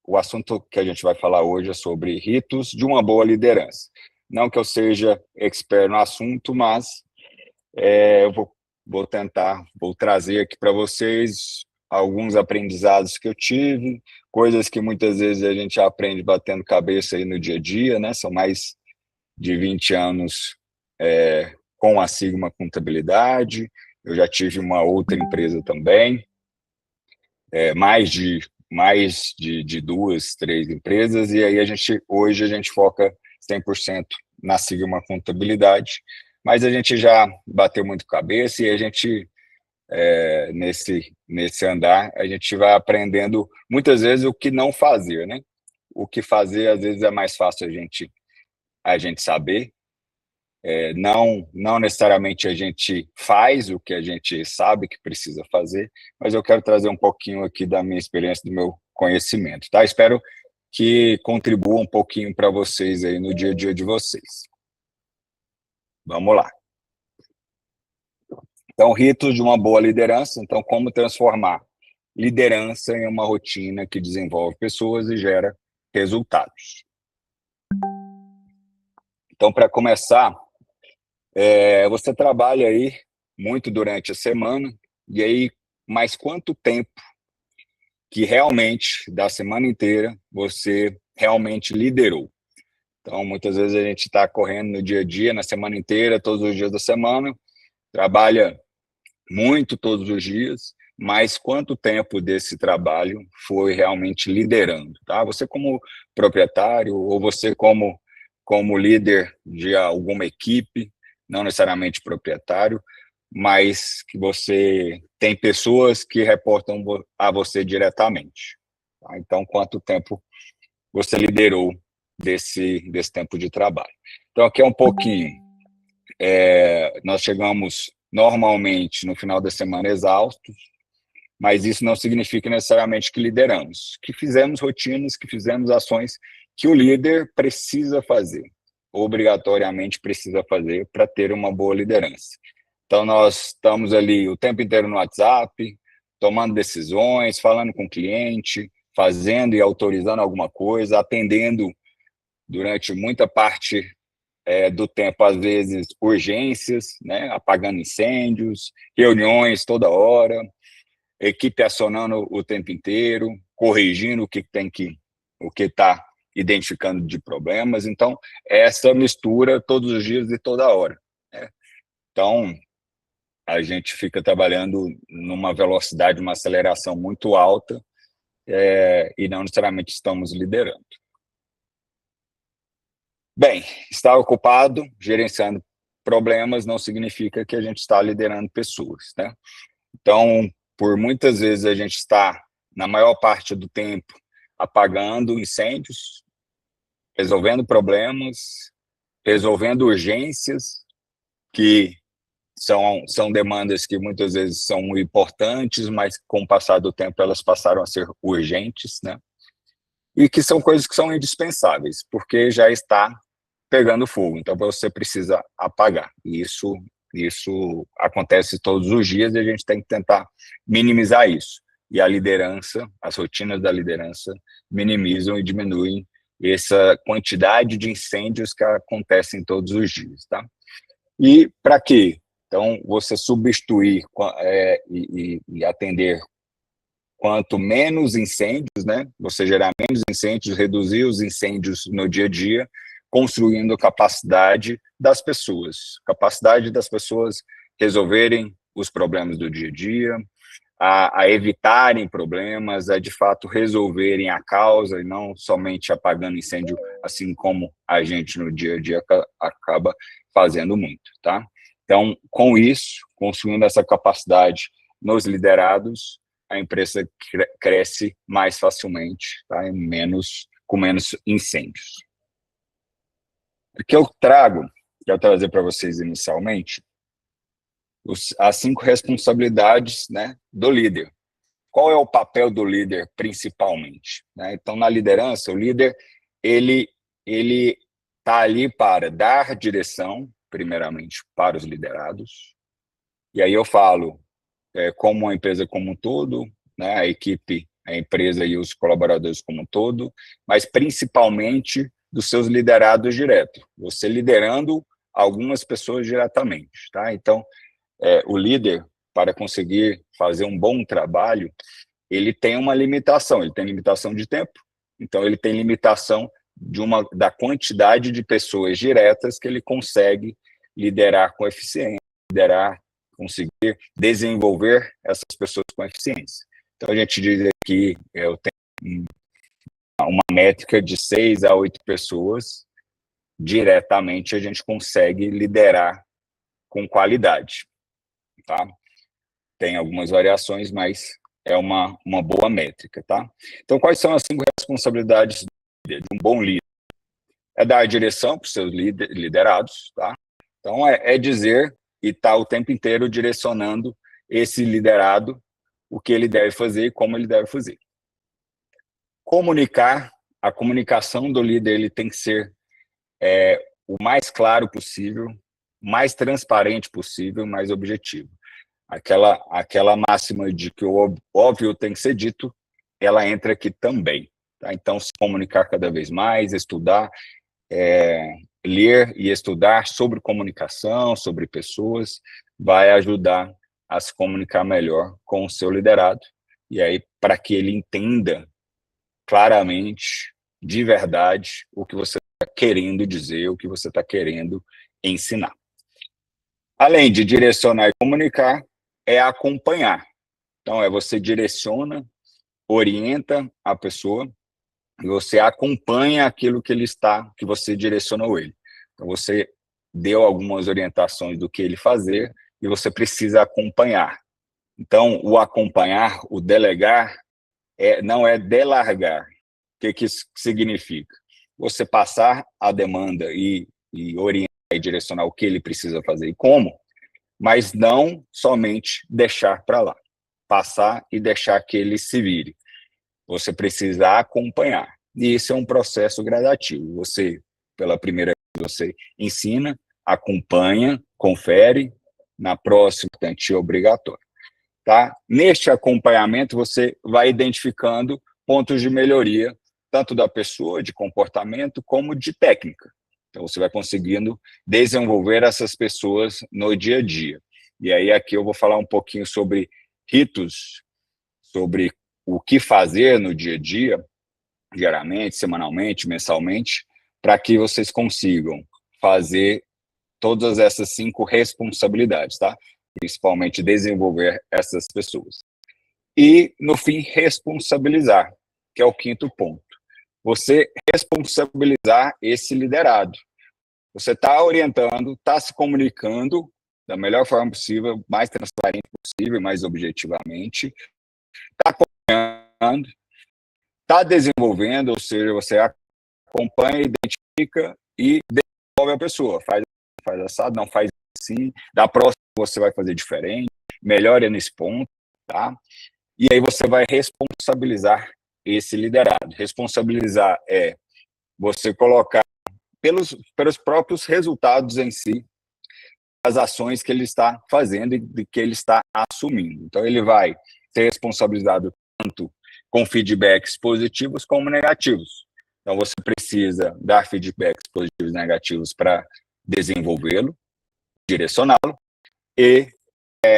o assunto que a gente vai falar hoje é sobre ritos de uma boa liderança. Não que eu seja expert no assunto, mas eu vou trazer aqui para vocês alguns aprendizados que eu tive, coisas que muitas vezes a gente aprende batendo cabeça aí no dia a dia, né? São mais de 20 anos com a Sigma Contabilidade. Eu já tive uma outra empresa também, mais de 2, 3 empresas, e aí hoje a gente foca 100% na Sigma Contabilidade, mas a gente já bateu muito cabeça e a gente, nesse andar, a gente vai aprendendo muitas vezes o que não fazer, né? O que fazer, às vezes, é mais fácil a gente saber. Não necessariamente a gente faz o que a gente sabe que precisa fazer, mas eu quero trazer um pouquinho aqui da minha experiência, do meu conhecimento, tá? Espero que contribua um pouquinho para vocês aí no dia a dia de vocês. Vamos lá. Então, ritos de uma boa liderança. Então, como transformar liderança em uma rotina que desenvolve pessoas e gera resultados. Então, para começar, você trabalha aí muito durante a semana, e aí, mais quanto tempo que realmente, da semana inteira, você realmente liderou? Então, muitas vezes a gente está correndo no dia a dia, na semana inteira, todos os dias da semana, trabalha muito todos os dias, mas quanto tempo desse trabalho foi realmente liderando, tá? Você como proprietário ou você como líder de alguma equipe, não necessariamente proprietário, mas que você tem pessoas que reportam a você diretamente, tá? Então, quanto tempo você liderou desse tempo de trabalho? Então, aqui é um pouquinho. Nós chegamos normalmente no final da semana exaustos, mas isso não significa necessariamente que lideramos, que fizemos rotinas, que fizemos ações que o líder precisa fazer, obrigatoriamente precisa fazer para ter uma boa liderança. Então, nós estamos ali o tempo inteiro no WhatsApp, tomando decisões, falando com o cliente, fazendo e autorizando alguma coisa, atendendo durante muita parte do tempo, às vezes, urgências, né? Apagando incêndios, reuniões toda hora, equipe acionando o tempo inteiro, corrigindo o que está identificando de problemas. Então, essa mistura todos os dias e toda hora, né? Então, a gente fica trabalhando numa velocidade, uma aceleração muito alta, e não necessariamente estamos liderando. Bem, estar ocupado, gerenciando problemas, não significa que a gente está liderando pessoas, né? Então, por muitas vezes a gente está, na maior parte do tempo, apagando incêndios, resolvendo problemas, resolvendo urgências, que são demandas que muitas vezes são importantes, mas com o passar do tempo elas passaram a ser urgentes, né? E que são coisas que são indispensáveis, porque já está pegando fogo, então você precisa apagar. E isso acontece todos os dias e a gente tem que tentar minimizar isso. E a liderança, as rotinas da liderança minimizam e diminuem essa quantidade de incêndios que acontecem todos os dias, tá? E para quê? Então, você substituir e atender quanto menos incêndios, né? Você gerar menos incêndios, reduzir os incêndios no dia a dia, construindo capacidade das pessoas resolverem os problemas do dia a dia, a evitarem problemas, a de fato resolverem a causa e não somente apagando incêndio, assim como a gente no dia a dia acaba fazendo muito, tá? Então, com isso, construindo essa capacidade nos liderados, a empresa cresce mais facilmente, tá? Com menos incêndios. O que eu quero trazer para vocês inicialmente, as 5 responsabilidades, né, do líder. Qual é o papel do líder, principalmente, né? Então, na liderança, o líder ele está ali para dar direção, primeiramente, para os liderados. E aí eu falo, como uma empresa como um todo, né, a equipe a empresa e os colaboradores como um todo, mas principalmente dos seus liderados diretos, você liderando algumas pessoas diretamente, tá? Então, o líder, para conseguir fazer um bom trabalho, ele tem uma limitação, ele tem limitação de tempo, então ele tem limitação da quantidade de pessoas diretas que ele consegue liderar com eficiência, conseguir desenvolver essas pessoas com eficiência. Então, a gente diz aqui, eu tenho uma métrica de 6 a 8 pessoas, diretamente a gente consegue liderar com qualidade, tá? Tem algumas variações, mas é uma boa métrica, tá? Então, quais são as 5 responsabilidades de um bom líder? É dar direção para os seus liderados, tá? Então, é dizer e estar o tempo inteiro direcionando esse liderado, o que ele deve fazer e como ele deve fazer. Comunicar, a comunicação do líder ele tem que ser o mais claro possível, mais transparente possível, mais objetivo. Aquela máxima de que o óbvio tem que ser dito, ela entra aqui também. Tá? Então, se comunicar cada vez mais, estudar, ler e estudar sobre comunicação, sobre pessoas, vai ajudar a se comunicar melhor com o seu liderado, e aí para que ele entenda claramente, de verdade, o que você está querendo dizer, o que você está querendo ensinar. Além de direcionar e comunicar, é acompanhar. Então, você direciona, orienta a pessoa, e você acompanha aquilo que você direcionou ele. Então, você deu algumas orientações do que ele fazer, e você precisa acompanhar. Então, o acompanhar, o delegar, não é delargar. O que isso significa? Você passar a demanda e orientar e direcionar o que ele precisa fazer e como, mas não somente deixar para lá. Passar e deixar que ele se vire. Você precisa acompanhar. E isso é um processo gradativo. Você, pela primeira vez, você ensina, acompanha, confere, na próxima, é obrigatório. Tá? Neste acompanhamento, você vai identificando pontos de melhoria, tanto da pessoa, de comportamento, como de técnica. Então, você vai conseguindo desenvolver essas pessoas no dia a dia. E aí, aqui eu vou falar um pouquinho sobre ritos, sobre o que fazer no dia a dia, diariamente, semanalmente, mensalmente, para que vocês consigam fazer todas essas 5 responsabilidades, tá? Principalmente desenvolver essas pessoas. E, no fim, responsabilizar, que é o 5º ponto. Você responsabilizar esse liderado. Você está orientando, está se comunicando da melhor forma possível, mais transparente possível, mais objetivamente, está acompanhando, está desenvolvendo, ou seja, você acompanha, identifica e desenvolve a pessoa. Faz assado, não faz assim, da próxima você vai fazer diferente, melhora nesse ponto, tá? E aí você vai responsabilizar esse liderado. Responsabilizar é você colocar pelos próprios resultados em si, as ações que ele está fazendo e que ele está assumindo. Então, ele vai ser responsabilizado tanto com feedbacks positivos como negativos. Então, você precisa dar feedbacks positivos e negativos para desenvolvê-lo, direcioná-lo e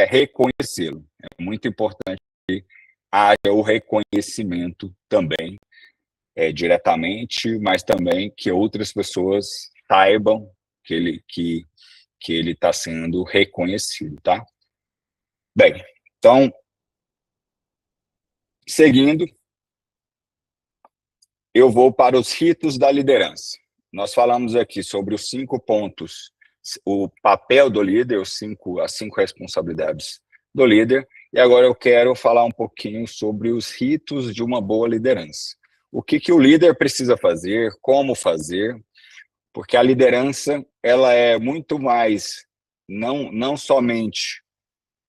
reconhecê-lo. É muito importante que haja o reconhecimento também, diretamente, mas também que outras pessoas saibam que ele está sendo reconhecido, tá? Bem, então, seguindo, eu vou para os ritos da liderança. Nós falamos aqui sobre os 5 pontos, o papel do líder, as 5 responsabilidades do líder, e agora eu quero falar um pouquinho sobre os ritos de uma boa liderança. O que o líder precisa fazer, como fazer, porque a liderança ela é muito mais, não somente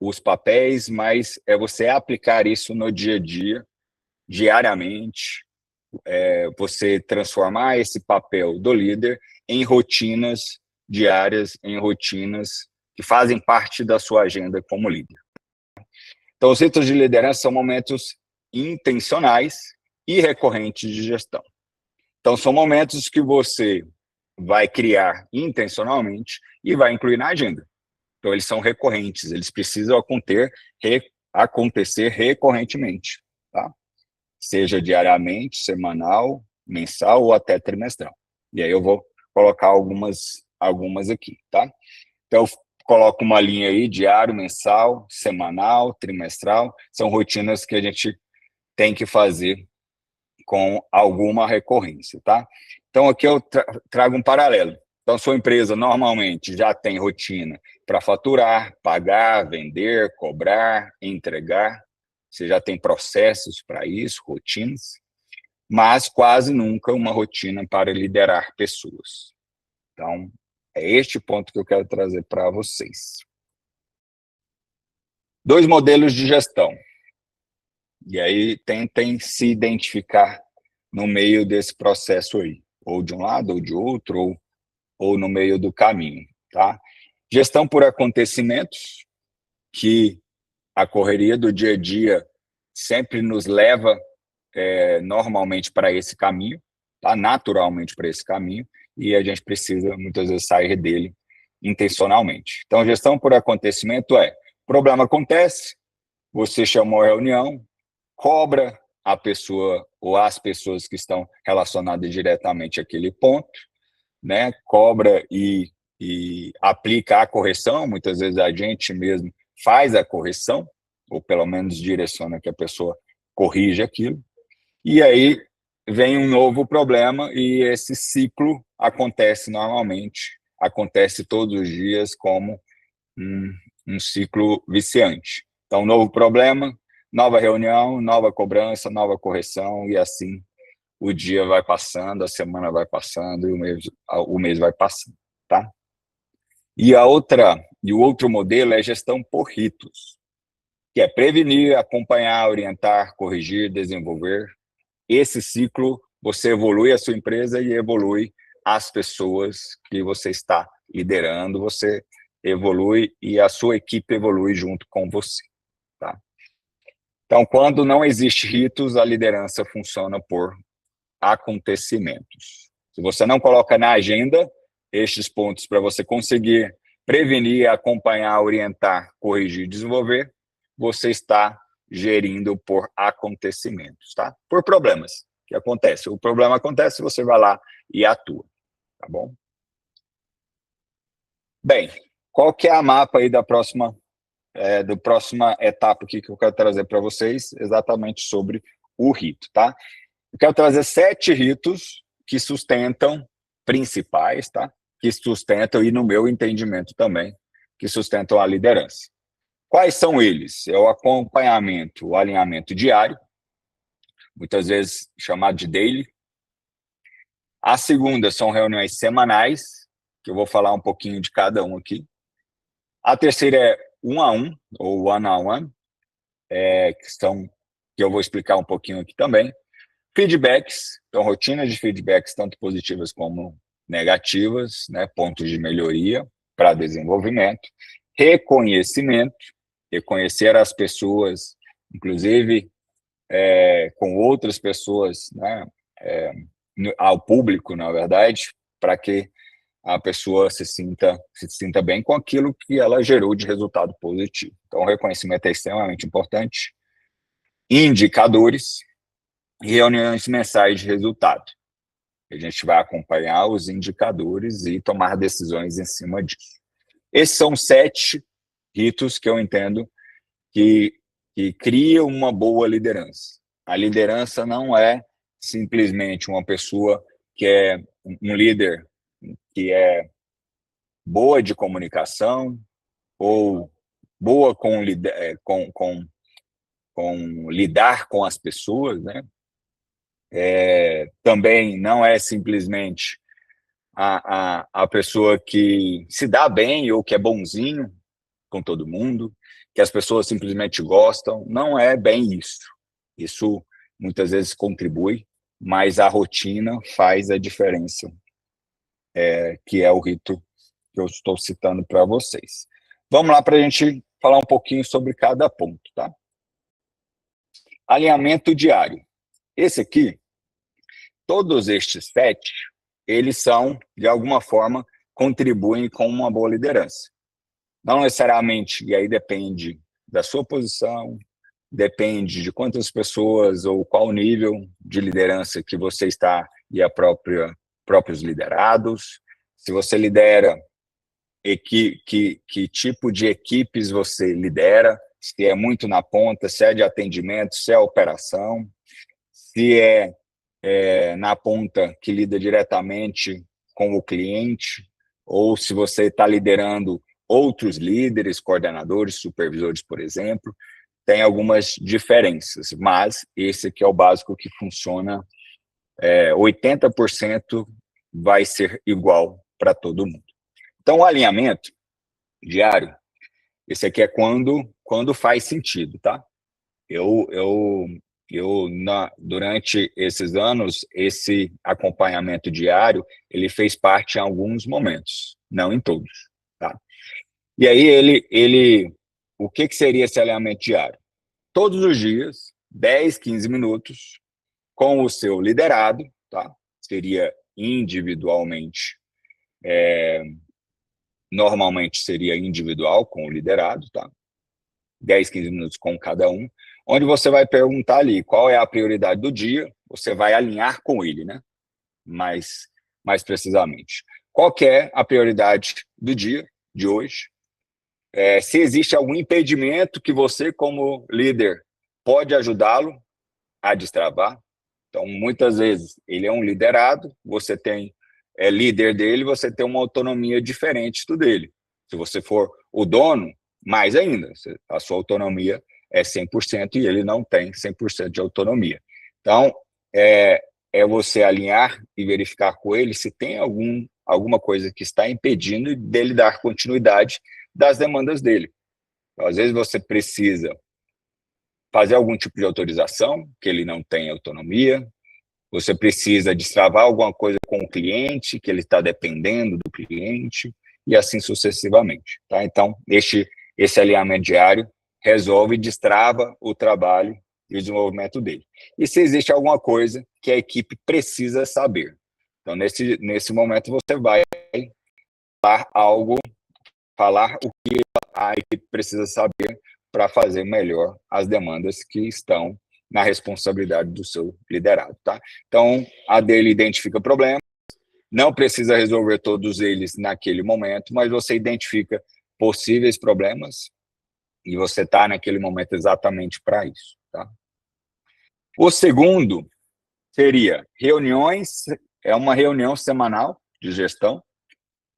os papéis, mas é você aplicar isso no dia a dia, diariamente, você transformar esse papel do líder em rotinas diárias, em rotinas que fazem parte da sua agenda como líder. Então, os ritos de liderança são momentos intencionais e recorrentes de gestão. Então, são momentos que você vai criar intencionalmente e vai incluir na agenda. Então, eles são recorrentes, eles precisam acontecer recorrentemente, tá? Seja diariamente, semanal, mensal ou até trimestral. E aí eu vou colocar algumas aqui, tá? Então, eu coloco uma linha aí, diário, mensal, semanal, trimestral, são rotinas que a gente tem que fazer com alguma recorrência, tá? Então, aqui eu trago um paralelo. Então, sua empresa normalmente já tem rotina para faturar, pagar, vender, cobrar, entregar. Você já tem processos para isso, rotinas, mas quase nunca uma rotina para liderar pessoas. Então, é este ponto que eu quero trazer para vocês. 2 modelos de gestão. E aí, tentem se identificar no meio desse processo aí, ou de um lado, ou de outro, ou no meio do caminho, tá? Gestão por acontecimentos, que a correria do dia a dia sempre nos leva normalmente para esse caminho, tá? Naturalmente para esse caminho, e a gente precisa, muitas vezes, sair dele intencionalmente. Então, gestão por acontecimento problema acontece, você chamou a reunião, cobra a pessoa ou as pessoas que estão relacionadas diretamente àquele ponto, né? Cobra e aplica a correção, muitas vezes a gente mesmo faz a correção, ou pelo menos direciona que a pessoa corrija aquilo, e aí vem um novo problema e esse ciclo acontece normalmente, acontece todos os dias como um ciclo viciante. Então, novo problema, nova reunião, nova cobrança, nova correção, e assim o dia vai passando, a semana vai passando e o mês vai passando, tá? E o outro modelo é gestão por ritos, que é prevenir, acompanhar, orientar, corrigir, desenvolver. Esse ciclo, você evolui a sua empresa e evolui as pessoas que você está liderando, você evolui e a sua equipe evolui junto com você, tá? Então, quando não existe ritos, a liderança funciona por acontecimentos. Se você não coloca na agenda estes pontos para você conseguir prevenir, acompanhar, orientar, corrigir, desenvolver, você está gerindo por acontecimentos, tá? Por problemas que acontecem. O problema acontece, você vai lá e atua, tá bom? Bem, qual que é a mapa aí da próxima etapa aqui que eu quero trazer para vocês, exatamente sobre o rito, tá? Eu quero trazer 7 ritos que sustentam, principais, tá? Que sustentam, e no meu entendimento também, que sustentam a liderança. Quais são eles? É o acompanhamento, o alinhamento diário, muitas vezes chamado de daily. A segunda são reuniões semanais, que eu vou falar um pouquinho de cada um aqui. A terceira é um-a-um, ou one-on-one, que eu vou explicar um pouquinho aqui também. Feedbacks, então rotinas de feedbacks tanto positivas como negativas, né, pontos de melhoria para desenvolvimento. Reconhecimento, reconhecer as pessoas, inclusive com outras pessoas, né, ao público, na verdade, para que a pessoa se sinta bem com aquilo que ela gerou de resultado positivo. Então, o reconhecimento é extremamente importante. Indicadores, reuniões mensais de resultado. A gente vai acompanhar os indicadores e tomar decisões em cima disso. Esses são 7 ritos que eu entendo que criam uma boa liderança. A liderança não é simplesmente uma pessoa que é um líder que é boa de comunicação ou boa com lidar com as pessoas, né? Também não é simplesmente a pessoa que se dá bem ou que é bonzinho com todo mundo, que as pessoas simplesmente gostam. Não é bem isso. Isso muitas vezes contribui, mas a rotina faz a diferença, que é o rito que eu estou citando para vocês. Vamos lá para a gente falar um pouquinho sobre cada ponto, tá? Alinhamento diário. Esse aqui, todos estes 7, eles são, de alguma forma, contribuem com uma boa liderança. Não necessariamente, e aí depende da sua posição, depende de quantas pessoas ou qual nível de liderança que você está e próprios liderados. Se você lidera, que tipo de equipes você lidera, se é muito na ponta, se é de atendimento, se é operação, se é na ponta que lida diretamente com o cliente, ou se você está liderando outros líderes, coordenadores, supervisores, por exemplo, tem algumas diferenças, mas esse aqui é o básico que funciona, 80% vai ser igual para todo mundo. Então, o alinhamento diário, esse aqui é quando faz sentido, tá? Durante esses anos, esse acompanhamento diário, ele fez parte em alguns momentos, não em todos, tá? E aí, o que seria esse alinhamento diário? Todos os dias, 10, 15 minutos, com o seu liderado, tá? Seria individualmente, normalmente seria individual com o liderado, tá? 10, 15 minutos com cada um, onde você vai perguntar ali qual é a prioridade do dia, você vai alinhar com ele, né? Mais precisamente. Qual que é a prioridade do dia, de hoje? Se existe algum impedimento que você, como líder, pode ajudá-lo a destravar. Então, muitas vezes, ele é um liderado, você é líder dele, você tem uma autonomia diferente do dele. Se você for o dono, mais ainda, a sua autonomia é 100% e ele não tem 100% de autonomia. Então, é você alinhar e verificar com ele se tem alguma coisa que está impedindo dele dar continuidade das demandas dele. Então, às vezes você precisa fazer algum tipo de autorização, que ele não tem autonomia, você precisa destravar alguma coisa com o cliente, que ele está dependendo do cliente, e assim sucessivamente. Tá? Então, esse alinhamento diário resolve e destrava o trabalho e o desenvolvimento dele. E se existe alguma coisa que a equipe precisa saber. Então, nesse momento, você vai falar o que a equipe precisa saber para fazer melhor as demandas que estão na responsabilidade do seu liderado, tá? Então, a dele identifica problemas, não precisa resolver todos eles naquele momento, mas você identifica possíveis problemas e você está naquele momento exatamente para isso, tá? O segundo seria reuniões, é uma reunião semanal de gestão.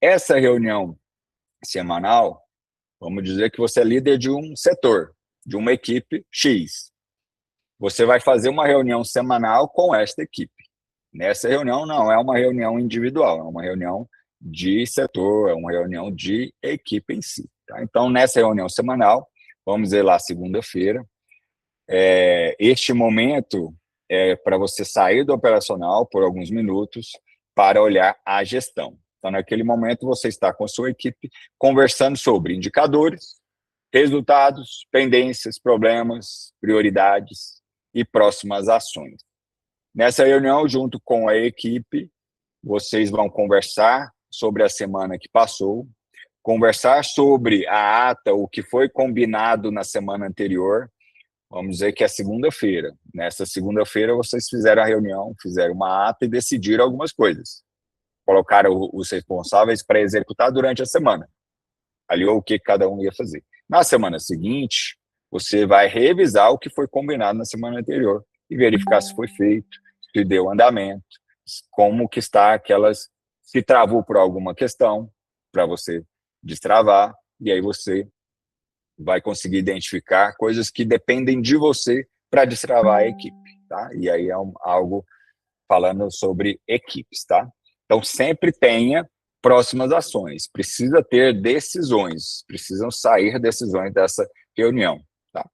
Essa reunião semanal, vamos dizer que você é líder de um setor, de uma equipe X. Você vai fazer uma reunião semanal com esta equipe. Nessa reunião não é uma reunião individual, é uma reunião de setor, é uma reunião de equipe em si. Tá? Então, nessa reunião semanal, vamos dizer lá segunda-feira, este momento é para você sair do operacional por alguns minutos para olhar a gestão. Então, naquele momento, você está com a sua equipe conversando sobre indicadores, resultados, pendências, problemas, prioridades e próximas ações. Nessa reunião, junto com a equipe, vocês vão conversar sobre a semana que passou, conversar sobre a ata, o que foi combinado na semana anterior. Vamos dizer que é segunda-feira. Nessa segunda-feira, vocês fizeram a reunião, fizeram uma ata e decidiram algumas coisas. Colocaram os responsáveis para executar durante a semana. Ali, o que cada um ia fazer. Na semana seguinte, você vai revisar o que foi combinado na semana anterior e verificar se foi feito, se deu andamento, como que está se travou por alguma questão, para você destravar, e aí você vai conseguir identificar coisas que dependem de você para destravar a equipe, tá? E aí é algo falando sobre equipes, tá? Então, sempre tenha próximas ações, precisa ter decisões, precisam sair decisões dessa reunião, tá?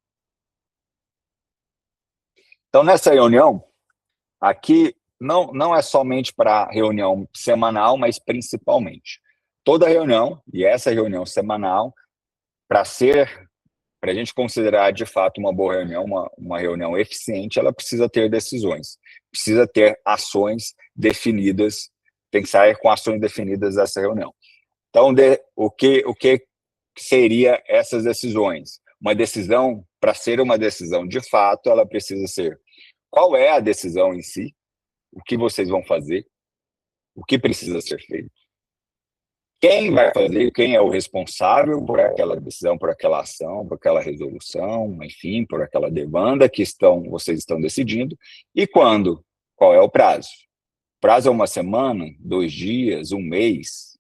Então, nessa reunião, aqui não é somente para reunião semanal, mas principalmente. Toda reunião, e essa reunião semanal, para ser para a gente considerar de fato uma boa reunião, uma reunião eficiente, ela precisa ter decisões, precisa ter ações definidas, tem que sair com ações definidas dessa reunião. Então, o que seria essas decisões? Uma decisão, para ser uma decisão de fato, ela precisa ser: qual é a decisão em si? O que vocês vão fazer? O que precisa ser feito? Quem vai fazer, quem é o responsável por aquela decisão, por aquela ação, por aquela resolução, enfim, por aquela demanda que vocês estão decidindo, e quando? Qual é o prazo? O prazo é uma semana, 2 dias, um mês?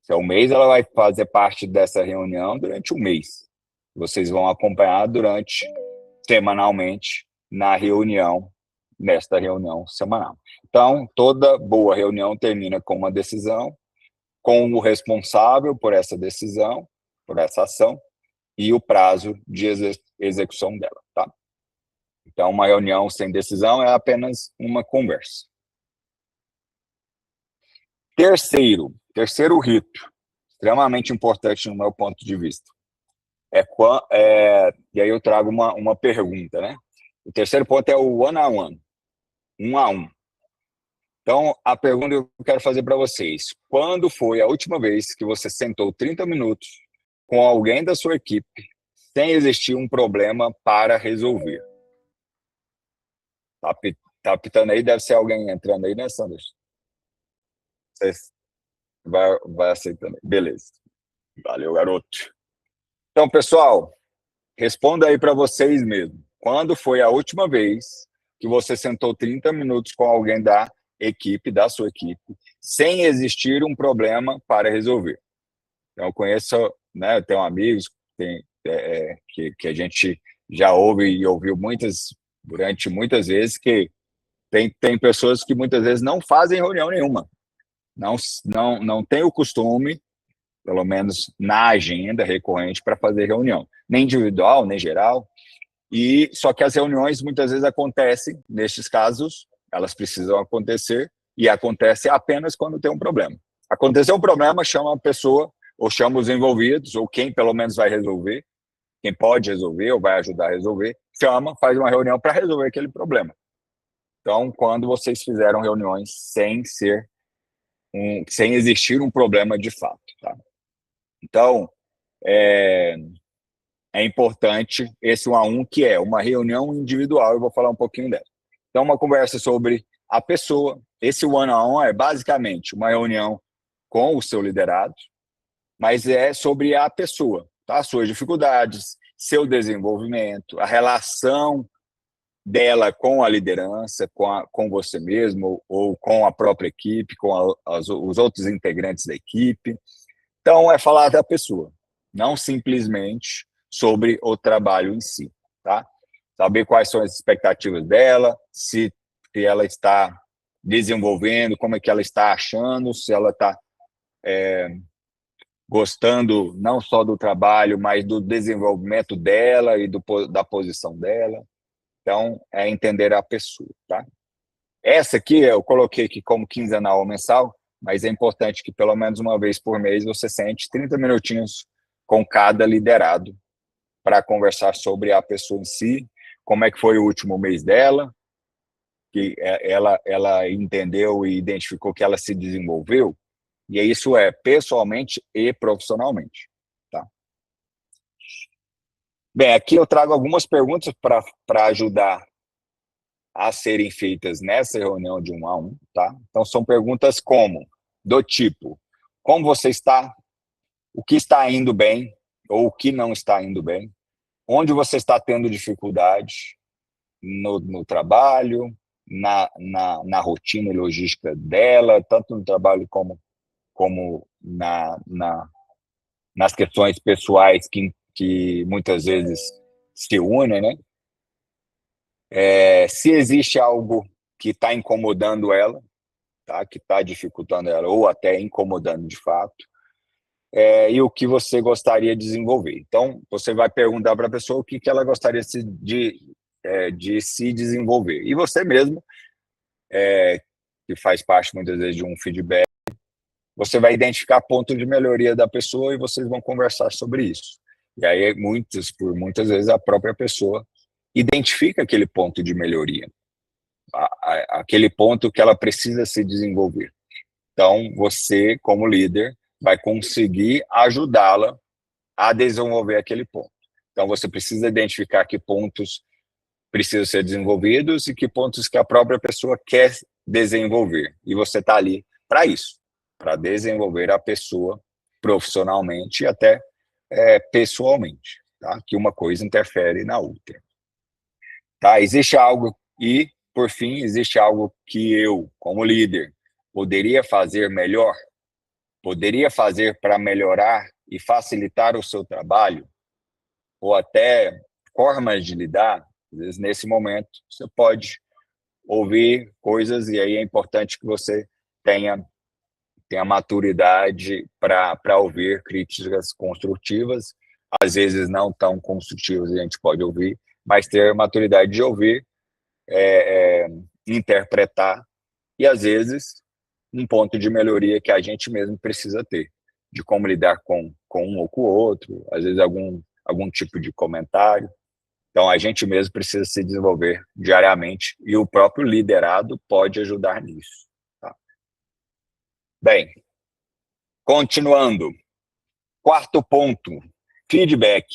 Se é um mês, ela vai fazer parte dessa reunião durante um mês. Vocês vão acompanhar semanalmente, nesta reunião semanal. Então, toda boa reunião termina com uma decisão, com o responsável por essa decisão, por essa ação, e o prazo de execução dela, tá? Então, uma reunião sem decisão é apenas uma conversa. Terceiro rito, extremamente importante no meu ponto de vista, e aí eu trago uma pergunta, né? O terceiro ponto é o one-on-one, um a um. Então, a pergunta que eu quero fazer para vocês: quando foi a última vez que você sentou 30 minutos com alguém da sua equipe sem existir um problema para resolver? Tá apitando aí? Deve ser alguém entrando aí, né, Sanders? Você vai aceitando. Beleza. Valeu, garoto. Então, pessoal, responda aí para vocês mesmo. Quando foi a última vez que você sentou 30 minutos com alguém da sua equipe, sem existir um problema para resolver? Então, eu conheço, né, eu tenho amigos que a gente já ouve e ouviu durante muitas vezes, que tem pessoas que muitas vezes não fazem reunião nenhuma, não tem o costume, pelo menos na agenda recorrente, para fazer reunião, nem individual, nem geral. E só que as reuniões muitas vezes acontecem, nestes casos, elas precisam acontecer, e acontece apenas quando tem um problema. Aconteceu um problema, chama a pessoa, ou chama os envolvidos, ou quem pelo menos vai resolver, quem pode resolver ou vai ajudar a resolver, faz uma reunião para resolver aquele problema. Então, quando vocês fizeram reuniões sem existir um problema de fato, tá? Então, é importante esse um a um, que é uma reunião individual. Eu vou falar um pouquinho dela. Então, uma conversa sobre a pessoa. Esse one-on-one é basicamente uma reunião com o seu liderado, mas é sobre a pessoa, tá? Suas dificuldades, seu desenvolvimento, a relação dela com a liderança, com você mesmo, ou com a própria equipe, com os outros integrantes da equipe. Então, é falar da pessoa, não simplesmente sobre o trabalho em si, tá? Saber quais são as expectativas dela, se ela está desenvolvendo, como é que ela está achando, se ela está gostando não só do trabalho, mas do desenvolvimento dela e da posição dela. Então, é entender a pessoa, tá? Essa aqui eu coloquei aqui como quinzenal ou mensal, mas é importante que pelo menos uma vez por mês você sente 30 minutinhos com cada liderado para conversar sobre a pessoa em si, como é que foi o último mês dela, que ela entendeu e identificou que ela se desenvolveu, e isso é pessoalmente e profissionalmente, tá? Bem, aqui eu trago algumas perguntas para ajudar a serem feitas nessa reunião de um a um, tá? Então, são perguntas do tipo: como você está? O que está indo bem? Ou o que não está indo bem? Onde você está tendo dificuldade no trabalho, na rotina e logística dela, tanto no trabalho como nas questões pessoais que muitas vezes se unem, né? Se existe algo que está incomodando ela, tá? Que está dificultando ela, ou até incomodando de fato, e o que você gostaria de desenvolver. Então, você vai perguntar para a pessoa o que ela gostaria de se desenvolver. E você mesmo, que faz parte muitas vezes de um feedback, você vai identificar pontos de melhoria da pessoa e vocês vão conversar sobre isso. E aí, por muitas vezes, a própria pessoa identifica aquele ponto de melhoria, aquele ponto que ela precisa se desenvolver. Então, você, como líder, vai conseguir ajudá-la a desenvolver aquele ponto. Então, você precisa identificar que pontos precisam ser desenvolvidos e que pontos que a própria pessoa quer desenvolver. E você está ali para isso, para desenvolver a pessoa profissionalmente e até pessoalmente, tá? Que uma coisa interfere na outra. Tá? Existe algo, e, por fim, existe algo que eu, como líder, poderia fazer melhor? Poderia fazer para melhorar e facilitar o seu trabalho? Ou até formas de lidar? Às vezes, nesse momento, você pode ouvir coisas e aí é importante que você tenha maturidade para ouvir críticas construtivas, às vezes não tão construtivas a gente pode ouvir, mas ter maturidade de ouvir, interpretar e, às vezes, um ponto de melhoria que a gente mesmo precisa ter, de como lidar com um ou com o outro, às vezes algum tipo de comentário. Então, a gente mesmo precisa se desenvolver diariamente e o próprio liderado pode ajudar nisso. Tá? Bem, continuando. Quarto ponto, feedback.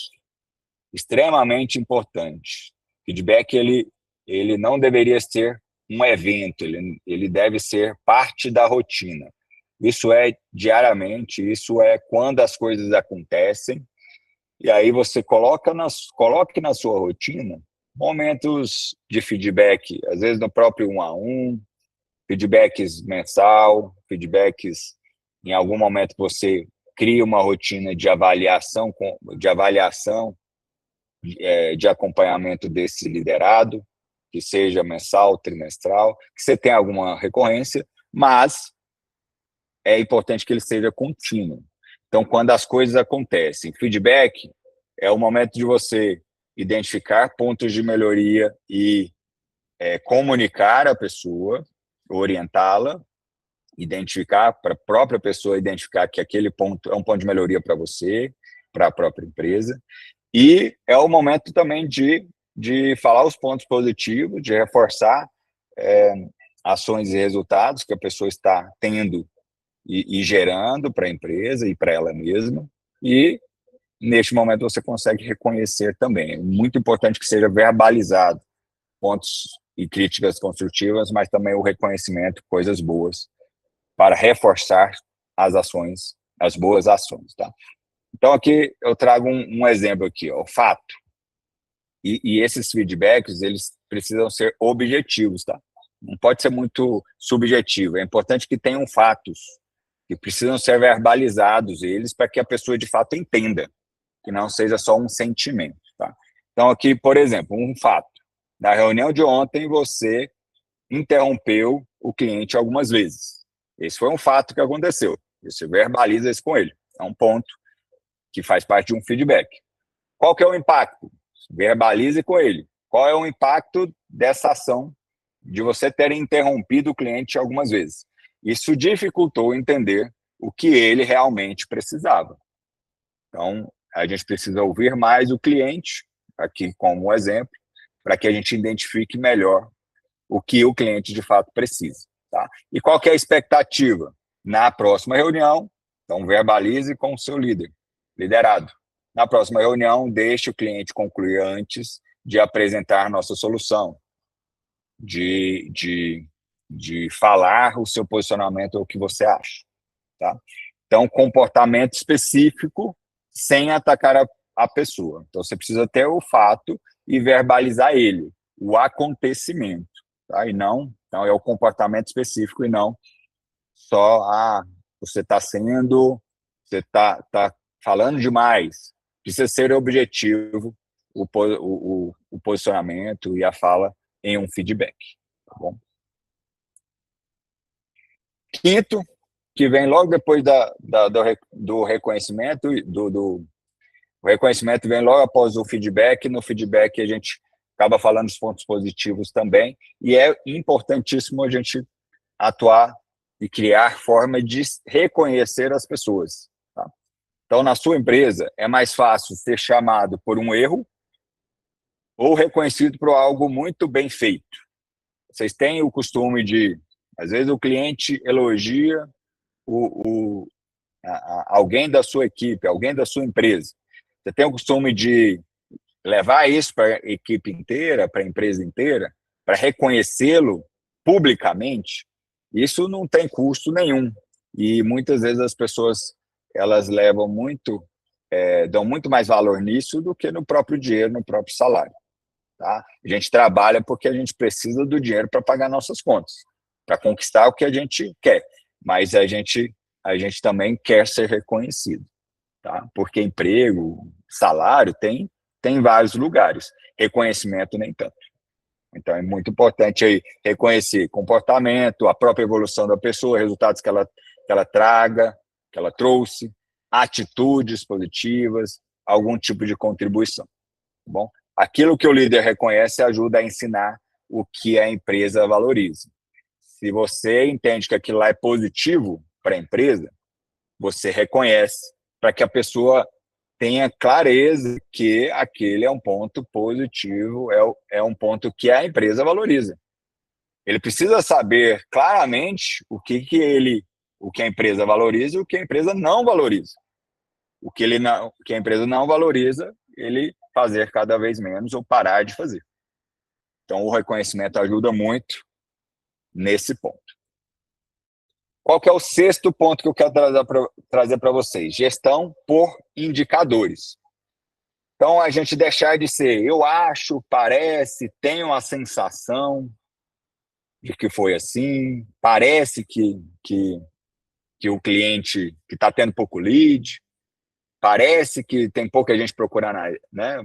Extremamente importante. Feedback, ele não deveria ser um evento, ele deve ser parte da rotina. Isso é diariamente, isso é quando as coisas acontecem, e aí você coloque na sua rotina momentos de feedback, às vezes no próprio 1-a-1, feedbacks mensal, feedbacks em algum momento você cria uma rotina de avaliação, de acompanhamento desse liderado, que seja mensal, trimestral, que você tenha alguma recorrência, mas é importante que ele seja contínuo. Então, quando as coisas acontecem, feedback é o momento de você identificar pontos de melhoria e comunicar a pessoa, orientá-la, identificar para a própria pessoa identificar que aquele ponto é um ponto de melhoria para você, para a própria empresa, e é o momento também de falar os pontos positivos, de reforçar ações e resultados que a pessoa está tendo e gerando para a empresa e para ela mesma, e neste momento você consegue reconhecer também. É muito importante que seja verbalizado pontos e críticas construtivas, mas também o reconhecimento, coisas boas, para reforçar as ações, as boas ações. Tá? Então, aqui eu trago um exemplo aqui, ó, o fato. E esses feedbacks, eles precisam ser objetivos, tá? Não pode ser muito subjetivo. É importante que tenham fatos, que precisam ser verbalizados eles para que a pessoa de fato entenda, que não seja só um sentimento, tá? Então aqui, por exemplo, um fato. Na reunião de ontem, você interrompeu o cliente algumas vezes. Esse foi um fato que aconteceu. Você verbaliza isso com ele. É um ponto que faz parte de um feedback. Qual que é o impacto? Verbalize com ele. Qual é o impacto dessa ação de você ter interrompido o cliente algumas vezes? Isso dificultou entender o que ele realmente precisava. Então, a gente precisa ouvir mais o cliente, aqui como um exemplo, para que a gente identifique melhor o que o cliente de fato precisa. Tá? E qual que é a expectativa? Na próxima reunião, então verbalize com o seu liderado. Na próxima reunião, deixe o cliente concluir antes de apresentar nossa solução, de falar o seu posicionamento ou o que você acha. Tá? Então, comportamento específico sem atacar a pessoa. Então, você precisa ter o fato e verbalizar ele, o acontecimento. Tá? E não, então é o comportamento específico e não só, você está falando demais. Precisa ser objetivo o posicionamento e a fala em um feedback. Tá bom? Quinto, que vem logo depois do reconhecimento, o reconhecimento vem logo após o feedback. No feedback a gente acaba falando dos pontos positivos também, e é importantíssimo a gente atuar e criar forma de reconhecer as pessoas. Tá? Então, na sua empresa, é mais fácil ser chamado por um erro ou reconhecido por algo muito bem feito. Vocês têm o costume de, às vezes, o cliente elogia alguém da sua equipe, alguém da sua empresa. Você tem o costume de levar isso para a equipe inteira, para a empresa inteira, para reconhecê-lo publicamente. Isso não tem custo nenhum. E muitas vezes as pessoas elas levam muito, dão muito mais valor nisso do que no próprio dinheiro, no próprio salário. Tá? A gente trabalha porque a gente precisa do dinheiro para pagar nossas contas, para conquistar o que a gente quer. Mas a gente também quer ser reconhecido, tá? Porque emprego, salário tem em vários lugares, reconhecimento nem tanto. Então é muito importante aí reconhecer comportamento, a própria evolução da pessoa, resultados que ela traga, que ela trouxe, atitudes positivas, algum tipo de contribuição. Tá bom? Aquilo que o líder reconhece ajuda a ensinar o que a empresa valoriza. Se você entende que aquilo lá é positivo para a empresa, você reconhece para que a pessoa tenha clareza que aquele é um ponto positivo, é um ponto que a empresa valoriza. Ele precisa saber claramente o que a empresa valoriza e o que a empresa não valoriza. O que a empresa não valoriza, ele fazer cada vez menos ou parar de fazer. Então, o reconhecimento ajuda muito nesse ponto. Qual que é o sexto ponto que eu quero trazer para vocês? Gestão por indicadores. Então, a gente deixar de ser eu acho, parece, tenho a sensação de que foi assim, parece que o cliente que está tendo pouco lead, parece que tem pouca gente procurando, né?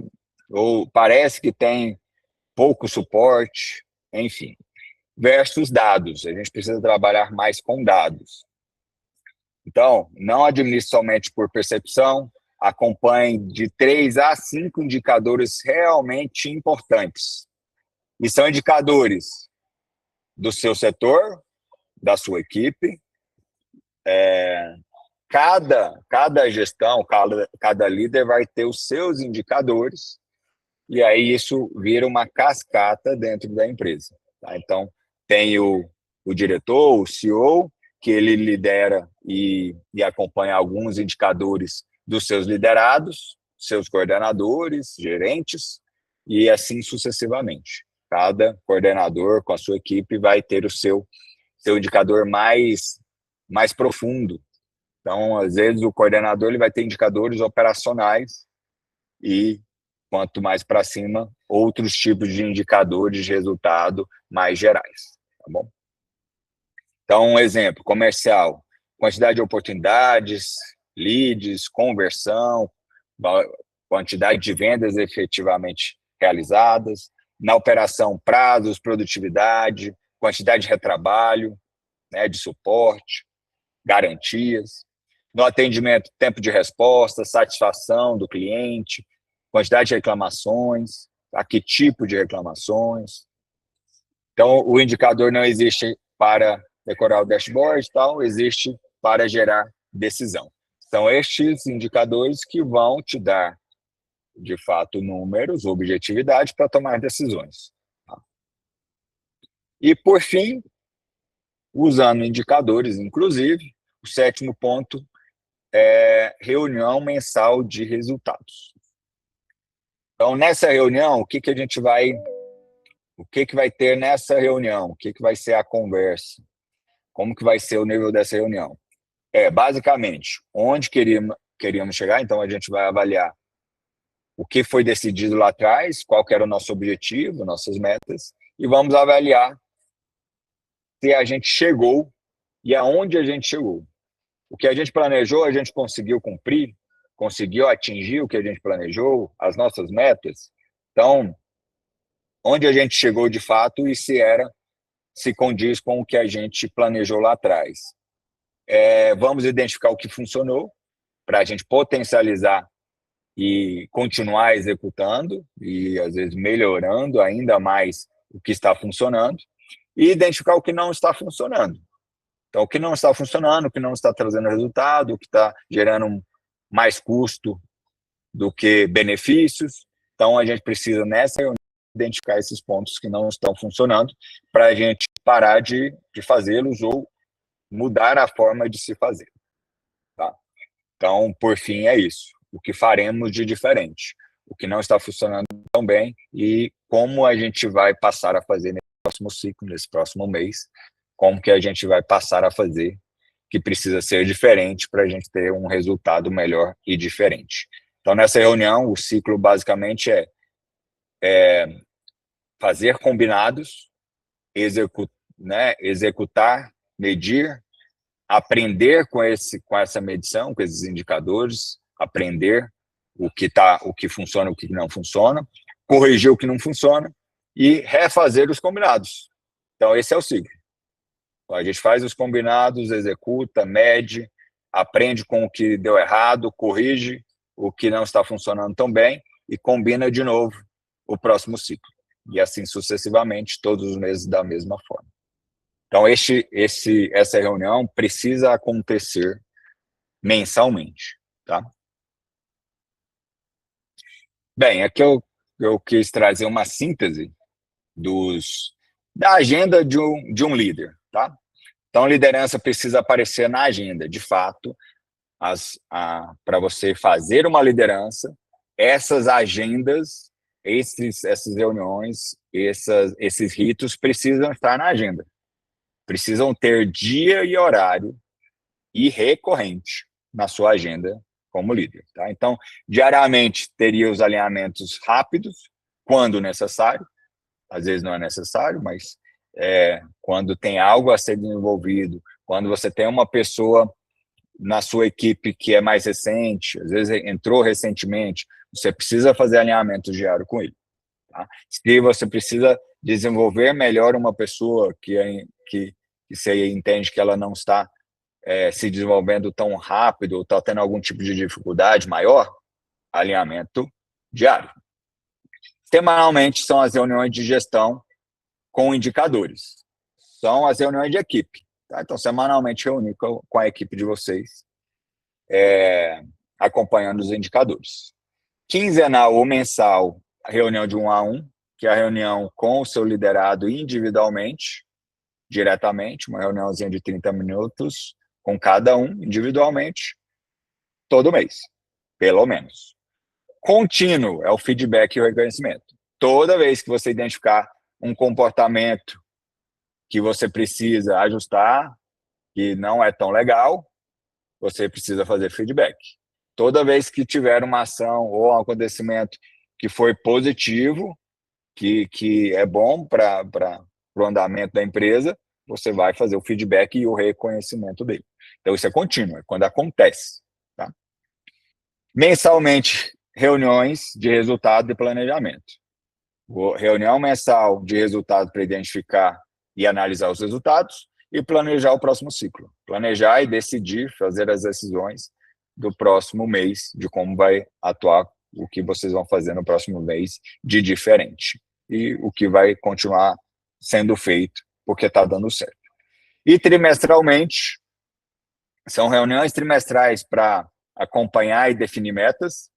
Ou parece que tem pouco suporte, enfim. Versus dados, a gente precisa trabalhar mais com dados. Então, não administre somente por percepção, acompanhe de 3 a 5 indicadores realmente importantes. E são indicadores do seu setor, da sua equipe. Cada gestão, cada líder vai ter os seus indicadores, e aí isso vira uma cascata dentro da empresa. Tá? Então, tem o diretor, o CEO, que ele lidera e acompanha alguns indicadores dos seus liderados, seus coordenadores, gerentes, e assim sucessivamente. Cada coordenador com a sua equipe vai ter o seu indicador mais profundo. Então, às vezes, o coordenador ele vai ter indicadores operacionais e, quanto mais para cima, outros tipos de indicadores de resultado mais gerais. Tá bom? Então, um exemplo, comercial, quantidade de oportunidades, leads, conversão, quantidade de vendas efetivamente realizadas, na operação, prazos, produtividade, quantidade de retrabalho, né, de suporte, garantias, no atendimento, tempo de resposta, satisfação do cliente, quantidade de reclamações, tá? Que tipo de reclamações. Então, o indicador não existe para decorar o dashboard, tal, existe para gerar decisão. São estes indicadores que vão te dar, de fato, números, objetividade para tomar decisões. Tá? E, por fim, usando indicadores, inclusive, o sétimo ponto é reunião mensal de resultados. Então, nessa reunião, o que vai ter nessa reunião? O que vai ser a conversa? Como que vai ser o nível dessa reunião? Basicamente, onde queríamos chegar, então a gente vai avaliar o que foi decidido lá atrás, qual que era o nosso objetivo, nossas metas, e vamos avaliar se a gente chegou e aonde a gente chegou. O que a gente planejou, a gente conseguiu cumprir, conseguiu atingir o que a gente planejou, as nossas metas. Então, onde a gente chegou de fato e se condiz com o que a gente planejou lá atrás. Vamos identificar o que funcionou para a gente potencializar e continuar executando e, às vezes, melhorando ainda mais o que está funcionando e identificar o que não está funcionando. Então, o que não está funcionando, o que não está trazendo resultado, o que está gerando mais custo do que benefícios. Então, a gente precisa, nessa reunião, identificar esses pontos que não estão funcionando para a gente parar de fazê-los ou mudar a forma de se fazer. Tá? Então, por fim, é isso. O que faremos de diferente? O que não está funcionando tão bem e como a gente vai passar a fazer nesse próximo ciclo, nesse próximo mês, como que a gente vai passar a fazer que precisa ser diferente para a gente ter um resultado melhor e diferente. Então, nessa reunião, o ciclo basicamente é fazer combinados, executar, medir, aprender com essa medição, com esses indicadores, aprender o que funciona, o que não funciona, corrigir o que não funciona e refazer os combinados. Então, esse é o ciclo. A gente faz os combinados, executa, mede, aprende com o que deu errado, corrige o que não está funcionando tão bem e combina de novo o próximo ciclo. E assim sucessivamente, todos os meses da mesma forma. Então, essa reunião precisa acontecer mensalmente. Tá? Bem, aqui eu quis trazer uma síntese da agenda de um líder. Tá? Então, liderança precisa aparecer na agenda. De fato, para você fazer uma liderança, essas agendas, essas reuniões, esses ritos precisam estar na agenda. Precisam ter dia e horário e recorrente na sua agenda como líder. Tá? Então, diariamente, teria os alinhamentos rápidos, quando necessário. Às vezes não é necessário, mas quando tem algo a ser desenvolvido, quando você tem uma pessoa na sua equipe que é mais recente, às vezes entrou recentemente, você precisa fazer alinhamento diário com ele. Tá? Se você precisa desenvolver melhor uma pessoa que você entende que ela não está se desenvolvendo tão rápido ou está tendo algum tipo de dificuldade maior, alinhamento diário. Semanalmente são as reuniões de gestão com indicadores. São as reuniões de equipe. Tá? Então, semanalmente reunir com a equipe de vocês, acompanhando os indicadores. Quinzenal ou mensal, a reunião de 1 a 1, que é a reunião com o seu liderado individualmente, diretamente, uma reuniãozinha de 30 minutos com cada um individualmente, todo mês, pelo menos. Contínuo é o feedback e o reconhecimento. Toda vez que você identificar um comportamento que você precisa ajustar, que não é tão legal, você precisa fazer feedback. Toda vez que tiver uma ação ou um acontecimento que foi positivo, que é bom para o andamento da empresa, você vai fazer o feedback e o reconhecimento dele. Então, isso é contínuo, é quando acontece. Tá? Mensalmente, reuniões de resultado e planejamento. Reunião mensal de resultado para identificar e analisar os resultados e planejar o próximo ciclo. Planejar e decidir, fazer as decisões do próximo mês, de como vai atuar, o que vocês vão fazer no próximo mês de diferente. E o que vai continuar sendo feito, porque está dando certo. E trimestralmente, são reuniões trimestrais para acompanhar e definir metas,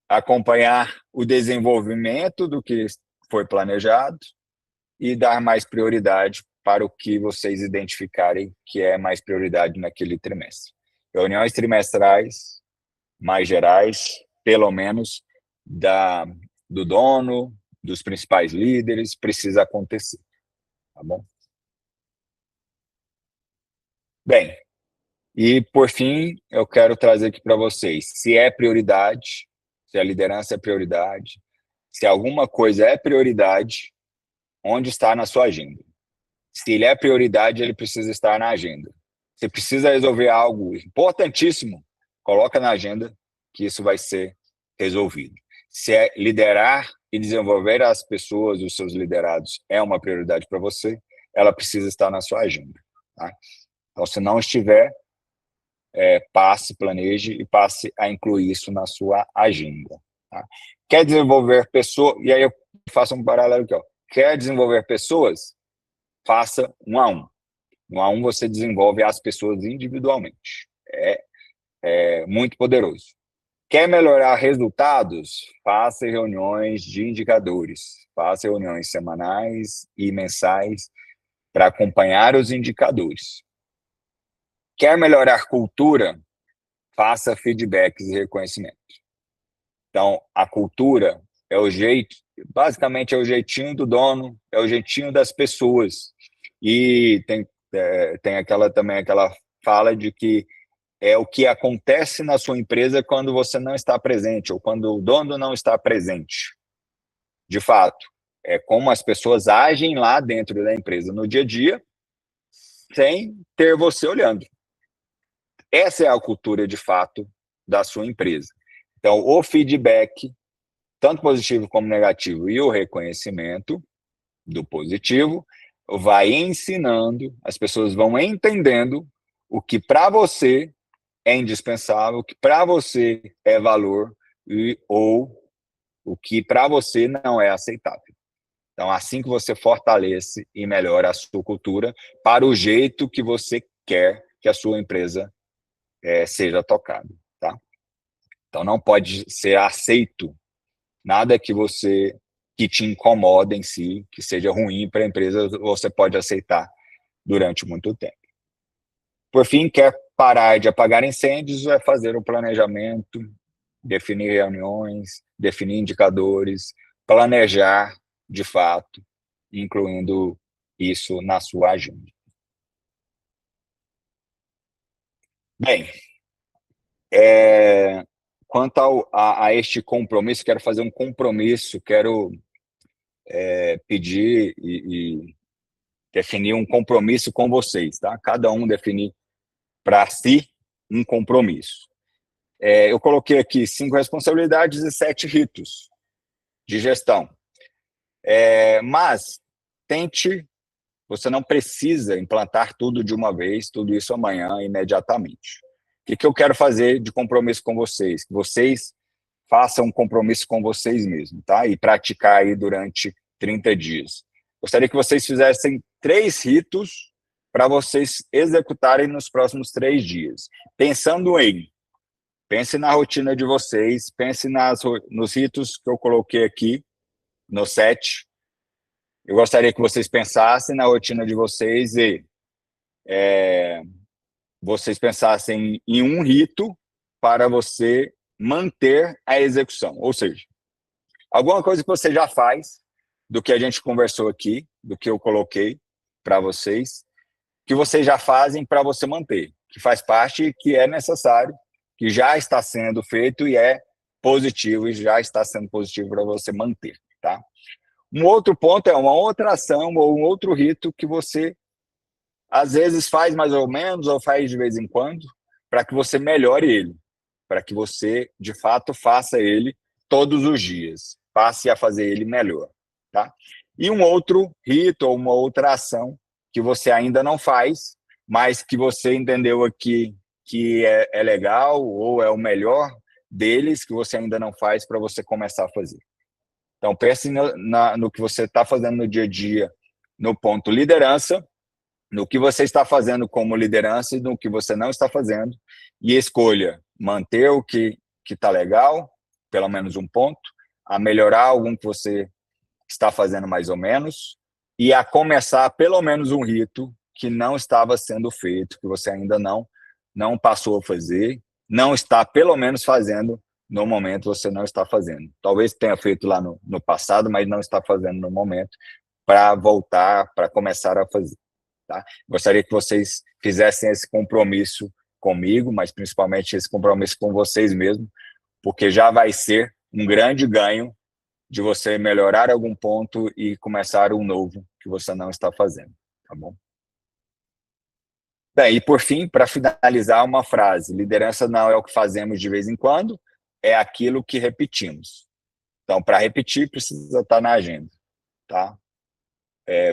acompanhar o desenvolvimento do que foi planejado e dar mais prioridade para o que vocês identificarem que é mais prioridade naquele trimestre. Reuniões trimestrais mais gerais, pelo menos do dono, dos principais líderes, precisa acontecer. Tá bom? Bem, e por fim, eu quero trazer aqui para vocês, se é prioridade, se a liderança é prioridade, se alguma coisa é prioridade, onde está na sua agenda? Se ele é prioridade, ele precisa estar na agenda. Se precisa resolver algo importantíssimo, coloca na agenda que isso vai ser resolvido. Se é liderar e desenvolver as pessoas, os seus liderados, é uma prioridade para você, ela precisa estar na sua agenda. Tá? Então, se não estiver, passe, planeje e passe a incluir isso na sua agenda. Tá? Quer desenvolver pessoas, e aí eu faço um paralelo aqui, ó. Quer desenvolver pessoas? Faça 1 a 1. 1 a 1 você desenvolve as pessoas individualmente. muito poderoso. Quer melhorar resultados? Faça reuniões de indicadores, faça reuniões semanais e mensais para acompanhar os indicadores. Quer melhorar cultura? Faça feedbacks e reconhecimento. Então, a cultura é o jeito, basicamente é o jeitinho do dono, é o jeitinho das pessoas. E tem também aquela fala de que é o que acontece na sua empresa quando você não está presente, ou quando o dono não está presente. De fato, é como as pessoas agem lá dentro da empresa no dia a dia, sem ter você olhando. Essa é a cultura, de fato, da sua empresa. Então, o feedback, tanto positivo como negativo, e o reconhecimento do positivo, vai ensinando, as pessoas vão entendendo o que para você é indispensável, o que para você é valor, ou o que para você não é aceitável. Então, assim que você fortalece e melhora a sua cultura para o jeito que você quer que a sua empresa seja tocada, tá? Então, não pode ser aceito nada que te incomoda em si, que seja ruim para a empresa, você pode aceitar durante muito tempo. Por fim, quer parar de apagar incêndios, é fazer um planejamento, definir reuniões, definir indicadores, planejar de fato, incluindo isso na sua agenda. Bem, quanto a este compromisso, quero fazer um compromisso, quero pedir e definir um compromisso com vocês, tá? Cada um definir para si um compromisso. Eu coloquei aqui 5 responsabilidades e 7 ritos de gestão. Mas tente, você não precisa implantar tudo de uma vez, tudo isso amanhã, imediatamente. O que eu quero fazer de compromisso com vocês? Que vocês façam um compromisso com vocês mesmos, tá? E praticar aí durante 30 dias. Gostaria que vocês fizessem 3 ritos para vocês executarem nos próximos 3 dias. Pense na rotina de vocês, pense nos ritos que eu coloquei aqui, no 7. Eu gostaria que vocês pensassem na rotina de vocês e vocês pensassem em um rito para você manter a execução. Ou seja, alguma coisa que você já faz, do que a gente conversou aqui, do que eu coloquei para vocês, que vocês já fazem para você manter, que faz parte, que é necessário, que já está sendo feito e é positivo, e já está sendo positivo para você manter, tá? Um outro ponto é uma outra ação ou um outro rito que você, às vezes, faz mais ou menos, ou faz de vez em quando, para que você melhore ele, para que você, de fato, faça ele todos os dias, passe a fazer ele melhor, tá? E um outro rito ou uma outra ação que você ainda não faz, mas que você entendeu aqui que é legal ou é o melhor deles, que você ainda não faz, para você começar a fazer. Então, pense no que você está fazendo no dia a dia, no ponto liderança, no que você está fazendo como liderança e no que você não está fazendo, e escolha manter o que está legal, pelo menos um ponto, a melhorar algum que você está fazendo mais ou menos, e a começar pelo menos um rito que não estava sendo feito, que você ainda não passou a fazer, não está pelo menos fazendo no momento, você não está fazendo. Talvez tenha feito lá no passado, mas não está fazendo no momento, para voltar, para começar a fazer. Tá? Gostaria que vocês fizessem esse compromisso comigo, mas principalmente esse compromisso com vocês mesmos, porque já vai ser um grande ganho de você melhorar algum ponto e começar um novo que você não está fazendo, tá bom? Bem, e por fim, para finalizar, uma frase: liderança não é o que fazemos de vez em quando, é aquilo que repetimos. Então, para repetir, precisa estar na agenda, tá?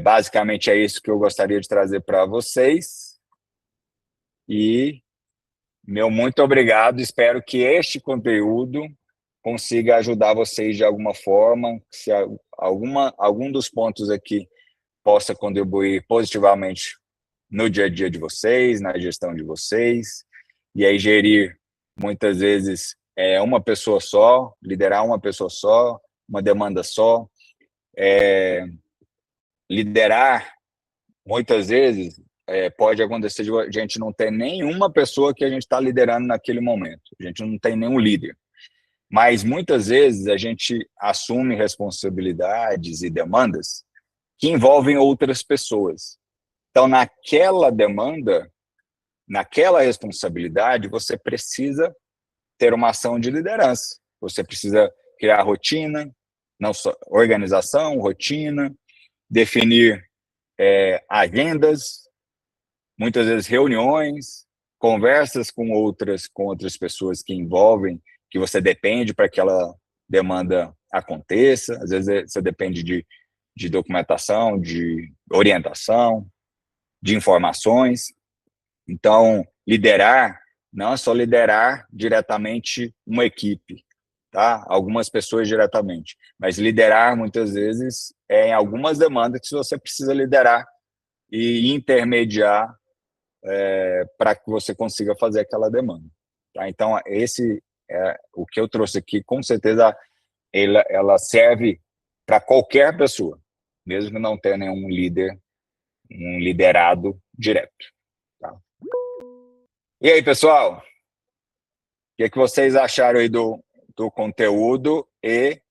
Basicamente é isso que eu gostaria de trazer para vocês. E meu muito obrigado. Espero que este conteúdo consiga ajudar vocês de alguma forma. Se algum dos pontos aqui possa contribuir positivamente no dia a dia de vocês, na gestão de vocês, e aí gerir muitas vezes é uma pessoa só, liderar uma pessoa só, uma demanda só. Liderar, muitas vezes, pode acontecer de a gente não ter nenhuma pessoa que a gente está liderando naquele momento. A gente não tem nenhum líder. Mas muitas vezes a gente assume responsabilidades e demandas que envolvem outras pessoas. Então, naquela demanda, naquela responsabilidade, você precisa ter uma ação de liderança. Você precisa criar rotina, não só organização, rotina, definir agendas, muitas vezes reuniões, conversas com outras pessoas que envolvem, que você depende para que aquela demanda aconteça. Às vezes você depende de documentação, de orientação, de informações. Então, liderar não é só liderar diretamente uma equipe, tá? Algumas pessoas diretamente, mas liderar muitas vezes é em algumas demandas que você precisa liderar e intermediar para que você consiga fazer aquela demanda. Tá? Então, esse é o que eu trouxe aqui, com certeza ela serve para qualquer pessoa, mesmo que não tenha nenhum líder, um liderado direto. Tá? E aí, pessoal, o que vocês acharam aí do conteúdo? E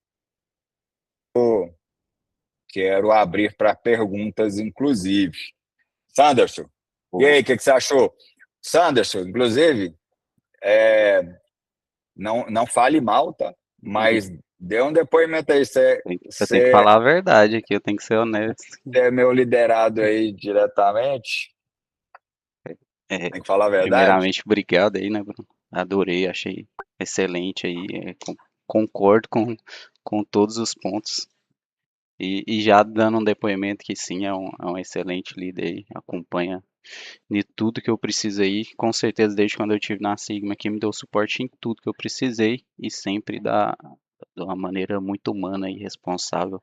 quero abrir para perguntas, inclusive. Sanderson, e aí, o que você achou? Sanderson, inclusive, não fale mal, tá? Mas dê um depoimento aí. Eu tenho que Você falar a verdade aqui, eu tenho que ser honesto. é meu liderado aí diretamente, É, tem que falar a verdade. primeiramente, obrigado aí, né, Bruno? Adorei, achei excelente aí. Concordo com todos os pontos. E já dando um depoimento que sim, é um excelente líder aí, acompanha de tudo que eu precisei. Com certeza, desde quando eu estive na Sigma, que me deu suporte em tudo que eu precisei e sempre de uma maneira muito humana e responsável.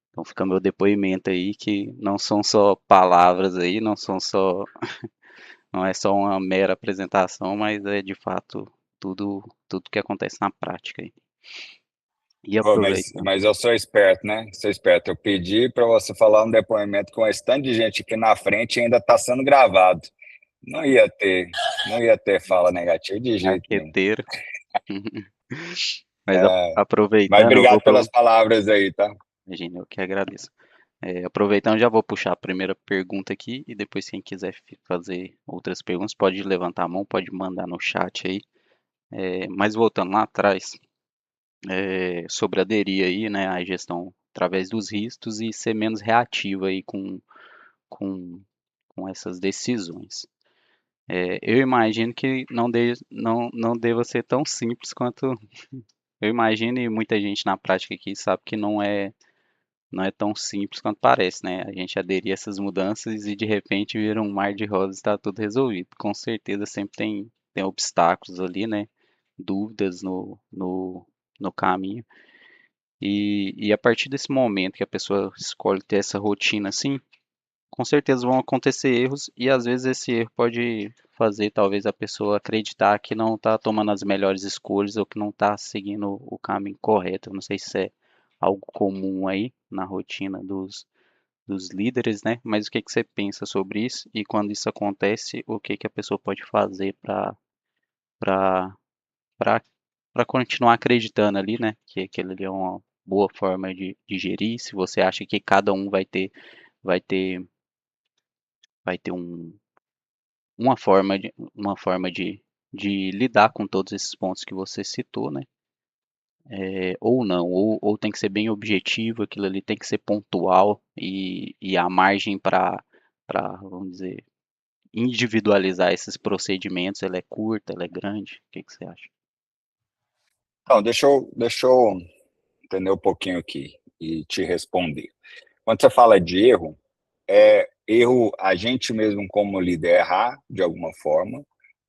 Então fica meu depoimento aí que não são só palavras aí, não é só uma mera apresentação, mas é de fato tudo que acontece na prática aí. E Pô, mas, aproveitando, mas eu sou esperto, né? Sou esperto. Eu pedi para você falar um depoimento com esse tanto de gente aqui na frente e ainda está sendo gravado. Não ia ter, não ia ter fala negativa de jeito nenhum. marqueteiro, mas É, mas aproveitando, obrigado pelas palavras aí, tá? Imagina, eu que agradeço. Aproveitando, já vou puxar a primeira pergunta aqui e depois quem quiser fazer outras perguntas pode levantar a mão, pode mandar no chat aí. Mas voltando lá atrás, sobre aderir aí, né, à gestão através dos riscos e ser menos reativa aí com, com essas decisões. Eu imagino que não deva ser tão simples quanto eu imagino e muita gente na prática aqui sabe que não é tão simples quanto parece, né? A gente aderir a essas mudanças e de repente vira um mar de rosas e está tudo resolvido. Com certeza sempre tem obstáculos ali, né? Dúvidas no caminho. E a partir desse momento que a pessoa escolhe ter essa rotina assim, com certeza vão acontecer erros e às vezes esse erro pode fazer talvez a pessoa acreditar que não está tomando as melhores escolhas ou que não está seguindo o caminho correto. Eu não sei se é algo comum aí na rotina dos líderes, né? Mas o que que você pensa sobre isso? E quando isso acontece, o que que a pessoa pode fazer para para continuar acreditando ali, né? Que aquilo ali é uma boa forma de gerir. Se você acha que cada um vai ter vai ter uma forma de lidar com todos esses pontos que você citou, né? Ou não, ou tem que ser bem objetivo, aquilo ali tem que ser pontual e a margem para, vamos dizer, individualizar esses procedimentos, ela é curta, ela é grande? O que que você acha? Então, deixa eu entender um pouquinho aqui e te responder. Quando você fala de erro, erro a gente mesmo como líder errar de alguma forma,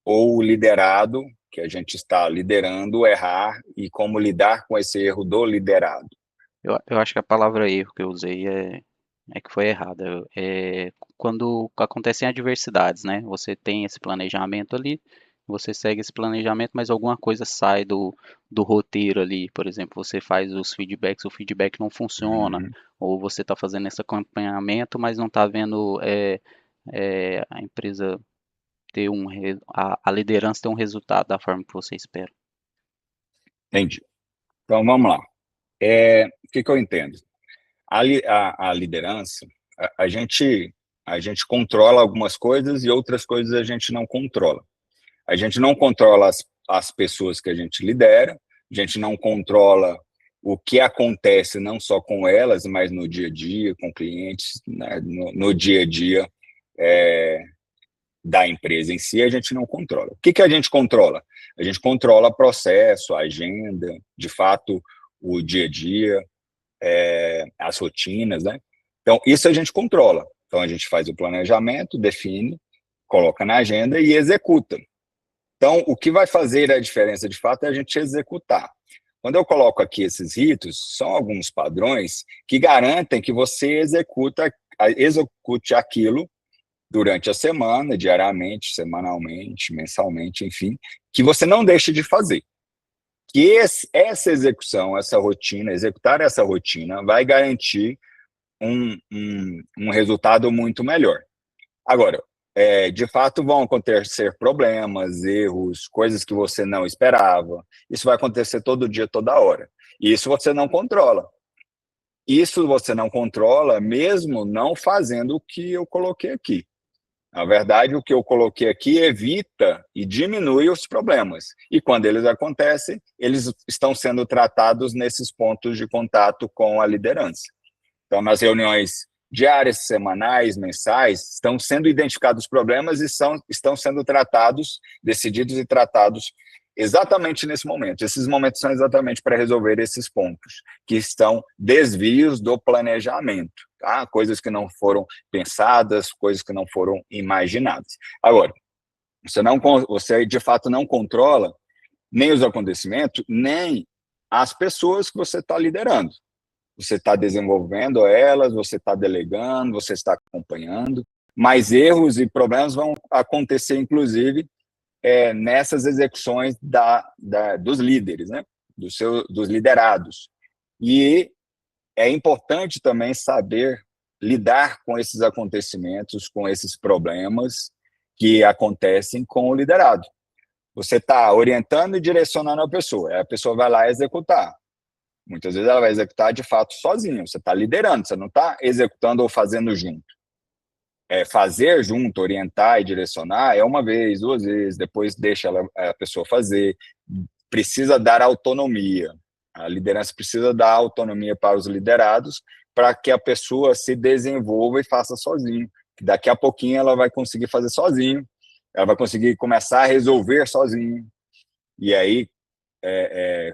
ou o liderado, que a gente está liderando, errar e como lidar com esse erro do liderado. Eu acho que a palavra erro que eu usei é que foi errada. Quando acontecem adversidades, né? Você tem esse planejamento ali você segue esse planejamento, mas alguma coisa sai do roteiro ali. Por exemplo, você faz os feedbacks, o feedback não funciona, Uhum. ou você está fazendo esse acompanhamento, mas não está vendo a empresa ter a liderança ter um resultado da forma que você espera. Entendi. Então, vamos lá. O que que eu entendo? A liderança, a gente controla algumas coisas e outras coisas a gente não controla. A gente não controla as pessoas que a gente lidera, a gente não controla o que acontece não só com elas, mas no dia a dia, com clientes, né, no dia a dia é, da empresa em si, a gente não controla. O que que a gente controla? A gente controla processo, a agenda, de fato, o dia a dia, as rotinas, né? Então, isso a gente controla. Então, a gente faz o planejamento, define, coloca na agenda e executa. Então, o que vai fazer a diferença de fato é a gente executar. Quando eu coloco aqui esses ritos, são alguns padrões que garantem que você execute aquilo durante a semana, diariamente, semanalmente, mensalmente, enfim, que você não deixe de fazer. Que essa execução, essa rotina, executar essa rotina vai garantir um resultado muito melhor. Agora, de fato, vão acontecer problemas, erros, coisas que você não esperava. Isso vai acontecer todo dia, toda hora. E isso você não controla. Isso você não controla, mesmo não fazendo o que eu coloquei aqui. Na verdade, o que eu coloquei aqui evita e diminui os problemas. E quando eles acontecem, eles estão sendo tratados nesses pontos de contato com a liderança. Então, nas reuniões diárias, semanais, mensais, estão sendo identificados os problemas e estão sendo tratados, decididos e tratados exatamente nesse momento. Esses momentos são exatamente para resolver esses pontos, que estão desvios do planejamento, tá? Coisas que não foram pensadas, coisas que não foram imaginadas. Agora, você de fato não controla nem os acontecimentos, nem as pessoas que você está liderando. Você está desenvolvendo elas, você está delegando, você está acompanhando, mas erros e problemas vão acontecer, inclusive, nessas execuções dos líderes, né? Dos liderados. E é importante também saber lidar com esses acontecimentos, com esses problemas que acontecem com o liderado. Você está orientando e direcionando a pessoa vai lá executar. Muitas vezes ela vai executar de fato sozinha, você está liderando, você não está executando ou fazendo junto. Fazer junto, orientar e direcionar é uma vez, duas vezes, depois deixa a pessoa fazer. Precisa dar autonomia. A liderança precisa dar autonomia para os liderados para que a pessoa se desenvolva e faça sozinho. Daqui a pouquinho ela vai conseguir fazer sozinho, ela vai conseguir começar a resolver sozinho. E aí,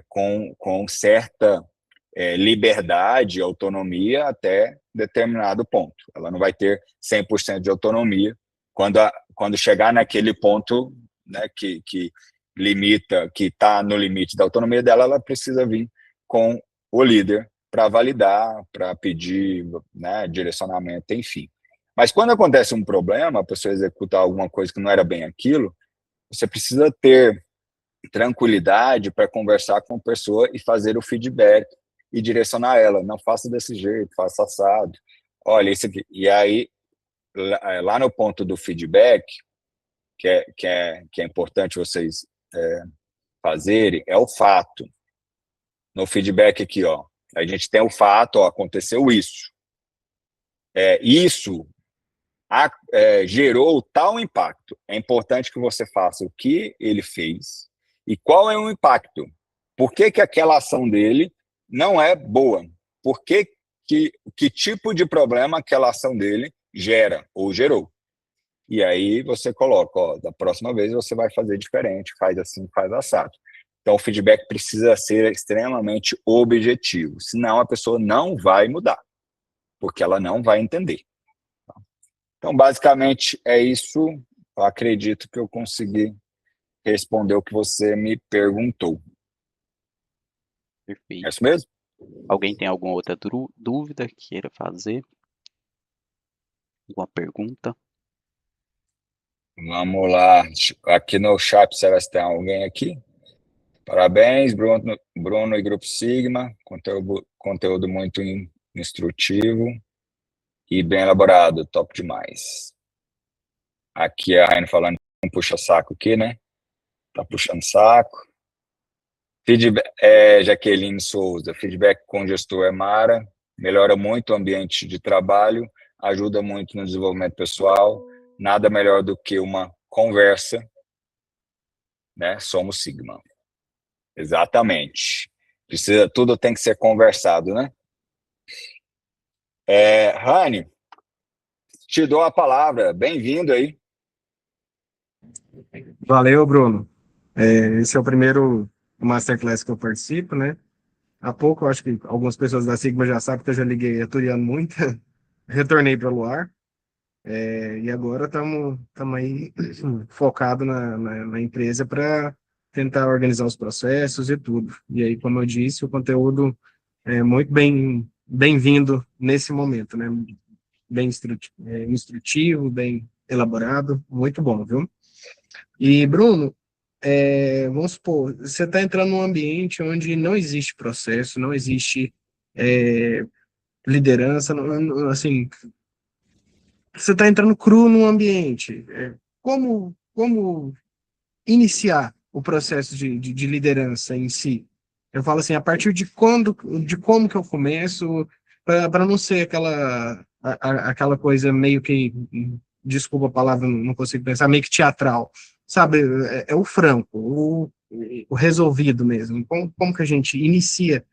com certa liberdade, autonomia até determinado ponto. Ela não vai ter 100% de autonomia quando chegar naquele ponto, né, que limita, que está no limite da autonomia dela, ela precisa vir com o líder para validar, para pedir, né, direcionamento, enfim. Mas quando acontece um problema, a pessoa executa alguma coisa que não era bem aquilo, você precisa ter tranquilidade para conversar com a pessoa e fazer o feedback e direcionar ela. Não faça desse jeito, faça assado. Olha, isso aqui. E aí, lá no ponto do feedback, que é importante vocês fazerem, é o fato. No feedback aqui, ó, a gente tem o fato, ó, aconteceu isso. Isso gerou tal impacto. É importante que você faça o que ele fez e qual é o impacto. Por que que aquela ação dele não é boa? Por que tipo de problema aquela ação dele gera ou gerou? E aí você coloca, ó, da próxima vez você vai fazer diferente, faz assim, faz assado. Então o feedback precisa ser extremamente objetivo, senão a pessoa não vai mudar, porque ela não vai entender. Então, basicamente, é isso. Eu acredito que eu consegui responder o que você me perguntou. É Perfeito. isso mesmo? Alguém tem alguma outra dúvida que queira fazer? Alguma pergunta? Vamos lá. Aqui no chat, será que tem alguém aqui? Parabéns, Bruno e Grupo Sigma. Conteúdo muito instrutivo e bem elaborado. Top demais. Aqui a Raine falando um puxa-saco aqui, né? Tá puxando saco. Jaqueline Souza. Feedback com o gestor é Mara. Melhora muito o ambiente de trabalho. Ajuda muito no desenvolvimento pessoal. Nada melhor do que uma conversa, né? Somos Sigma. Exatamente. Tudo tem que ser conversado, né? Rani, te dou a palavra. Bem-vindo aí. Valeu, Bruno. Esse é o primeiro Masterclass que eu participo, né? Há pouco, eu acho que algumas pessoas da Sigma já sabem que eu já liguei a Turiano muito, retornei para o Luar, e agora estamos aí focados na empresa para tentar organizar os processos e tudo. E aí, como eu disse, o conteúdo é muito bem-vindo nesse momento, né? Bem instrutivo, bem elaborado, muito bom, viu? E, Bruno, vamos supor, você está entrando num ambiente onde não existe processo, não existe liderança, assim, você está entrando cru num ambiente. Como iniciar o processo de liderança em si? Eu falo assim, a partir de como que eu começo, para não ser aquela coisa meio que, desculpa a palavra, não consigo pensar, meio que teatral, sabe? É o franco, o resolvido mesmo. Como que a gente inicia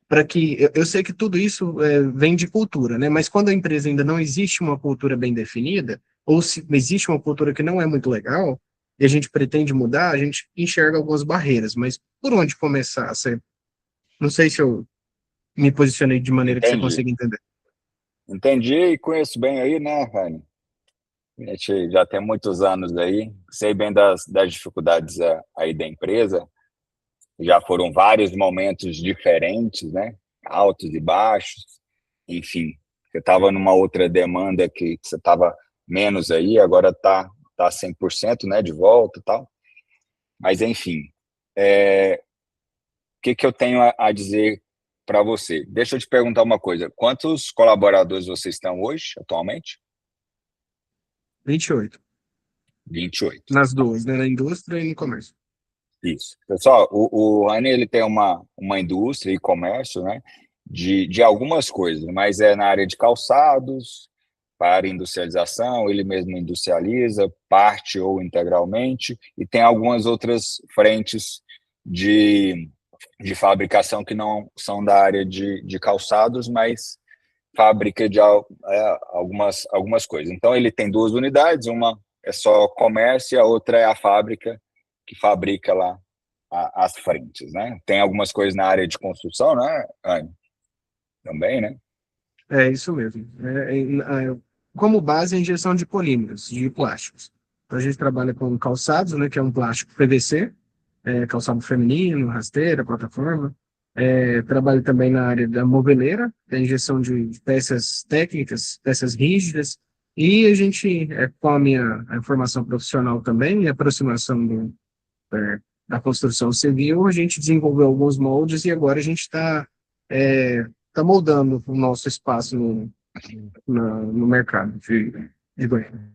para que eu sei que tudo isso vem de cultura, né? Mas quando a empresa ainda não existe uma cultura bem definida, ou se existe uma cultura que não é muito legal, e a gente pretende mudar, a gente enxerga algumas barreiras. Mas por onde começar? Não sei se eu me posicionei de maneira que você Entendi. consiga entender. Entendi e conheço bem aí, né, Rani? A gente já tem muitos anos aí, sei bem das dificuldades aí da empresa. Já foram vários momentos diferentes, né? Altos e baixos, enfim. Você estava numa outra demanda que você estava menos aí, agora está 100%, né, de volta e tal. Mas, enfim, o que eu tenho a dizer para você? Deixa eu te perguntar uma coisa. Quantos colaboradores vocês estão hoje, atualmente? 28. 28. Nas duas, né? Na indústria e no comércio. Isso. Pessoal, o Rani, ele tem uma indústria e comércio, né, de algumas coisas, mas é na área de calçados, para industrialização, ele mesmo industrializa, parte ou integralmente, e tem algumas outras frentes de fabricação que não são da área de calçados, mas fábrica de algumas coisas. Então, ele tem duas unidades, uma é só comércio e a outra é a fábrica que fabrica lá as frentes, né? Tem algumas coisas na área de construção, né, Anne? Também, né? É isso mesmo. Como base, a injeção de polímeros, de plásticos. Então, a gente trabalha com calçados, né, que é um plástico PVC, calçado feminino, rasteira, plataforma. Trabalho também na área da moveleira, da injeção de peças técnicas, peças rígidas, e a gente, com a formação profissional também, e a aproximação da construção civil, a gente desenvolveu alguns moldes e agora a gente tá moldando o nosso espaço no mercado de Goiânia.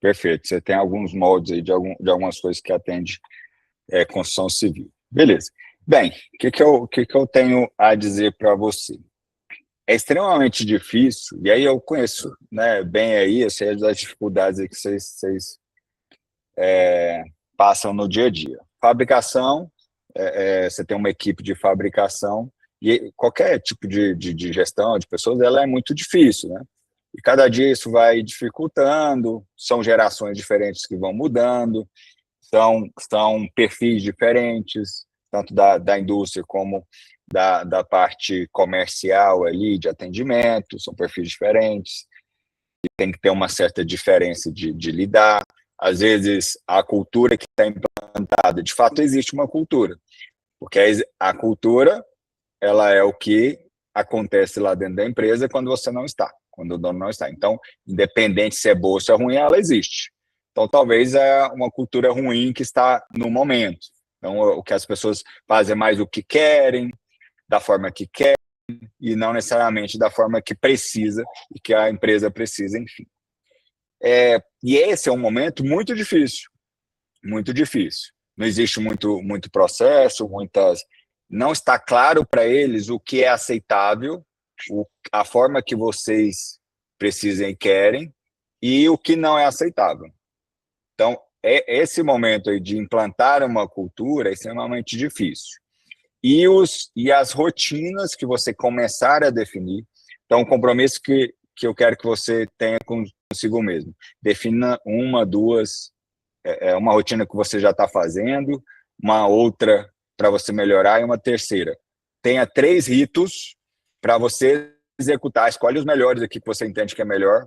Perfeito. Você tem alguns moldes aí de algumas coisas que atende construção civil. Beleza. Bem, o que eu tenho a dizer para você? É extremamente difícil, e aí eu conheço, né, bem aí, eu sei das dificuldades aí que vocês passam no dia a dia. Fabricação, você tem uma equipe de fabricação, e qualquer tipo de gestão de pessoas, ela é muito difícil, né? E cada dia isso vai dificultando, são gerações diferentes que vão mudando, são perfis diferentes, tanto da indústria como da parte comercial ali, de atendimento, são perfis diferentes, e tem que ter uma certa diferença de lidar. Às vezes, a cultura que está implantada, de fato, existe uma cultura, porque a cultura ela é o que acontece lá dentro da empresa quando você não está, quando o dono não está. Então, independente se é boa ou se é ruim, ela existe. Então, talvez é uma cultura ruim que está no momento. Então, o que as pessoas fazem é mais o que querem, da forma que querem, e não necessariamente da forma que precisa, e que a empresa precisa, enfim. E esse é um momento muito difícil, muito difícil. Não existe muito processo, não está claro para eles o que é aceitável, a forma que vocês precisam e querem, e o que não é aceitável. Então, esse momento aí de implantar uma cultura é extremamente difícil. E as rotinas que você começar a definir. Então, o compromisso que eu quero que você tenha consigo mesmo. Defina uma, duas, uma rotina que você já está fazendo, uma outra para você melhorar e uma terceira. Tenha 3 ritos para você executar. Escolhe os melhores aqui que você entende que é melhor,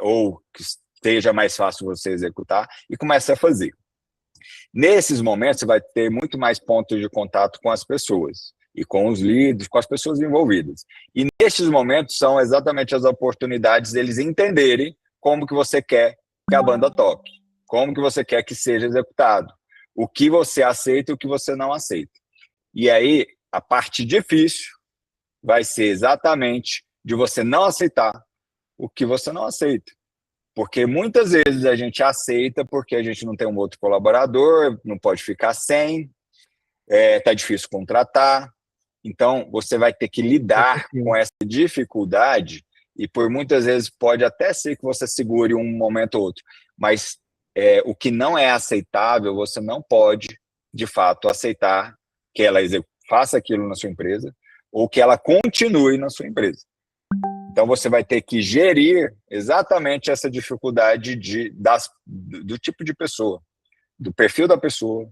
ou que seja mais fácil você executar, e comece a fazer. Nesses momentos, você vai ter muito mais pontos de contato com as pessoas, e com os líderes, com as pessoas envolvidas. E nesses momentos são exatamente as oportunidades deles entenderem como que você quer que a banda toque, como que você quer que seja executado, o que você aceita e o que você não aceita. E aí, a parte difícil vai ser exatamente de você não aceitar o que você não aceita. Porque muitas vezes a gente aceita porque a gente não tem um outro colaborador, não pode ficar sem, tá difícil contratar. Então, você vai ter que lidar com essa dificuldade e por muitas vezes pode até ser que você segure um momento ou outro, mas o que não é aceitável, você não pode, de fato, aceitar que ela faça aquilo na sua empresa ou que ela continue na sua empresa. Então, você vai ter que gerir exatamente essa dificuldade do tipo de pessoa, do perfil da pessoa,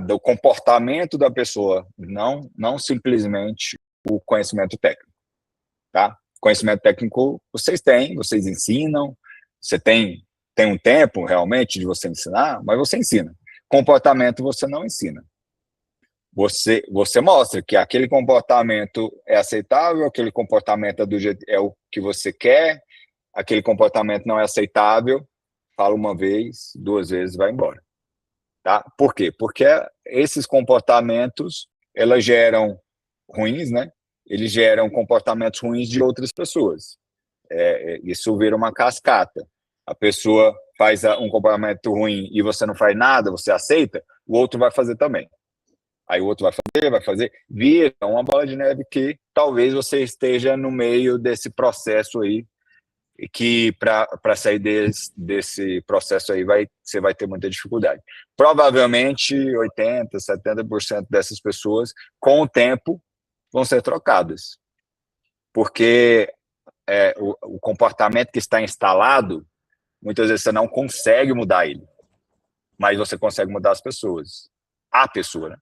do comportamento da pessoa, não simplesmente o conhecimento técnico. Tá? Conhecimento técnico vocês têm, vocês ensinam, você tem um tempo realmente de você ensinar, mas você ensina. Comportamento você não ensina. Você mostra que aquele comportamento é aceitável, aquele comportamento é o que você quer, aquele comportamento não é aceitável, fala uma vez, 2 vezes, vai embora. Tá? Por quê? Porque esses comportamentos, elas geram ruins, né? Eles geram comportamentos ruins de outras pessoas. Isso vira uma cascata. A pessoa faz um comportamento ruim e você não faz nada, você aceita, o outro vai fazer também. Aí o outro vai fazer, vira uma bola de neve que talvez você esteja no meio desse processo aí, e que para sair desse processo aí você vai ter muita dificuldade. Provavelmente 80%, 70% dessas pessoas, com o tempo, vão ser trocadas. Porque o comportamento que está instalado, muitas vezes você não consegue mudar ele, mas você consegue mudar as pessoas. A pessoa, né?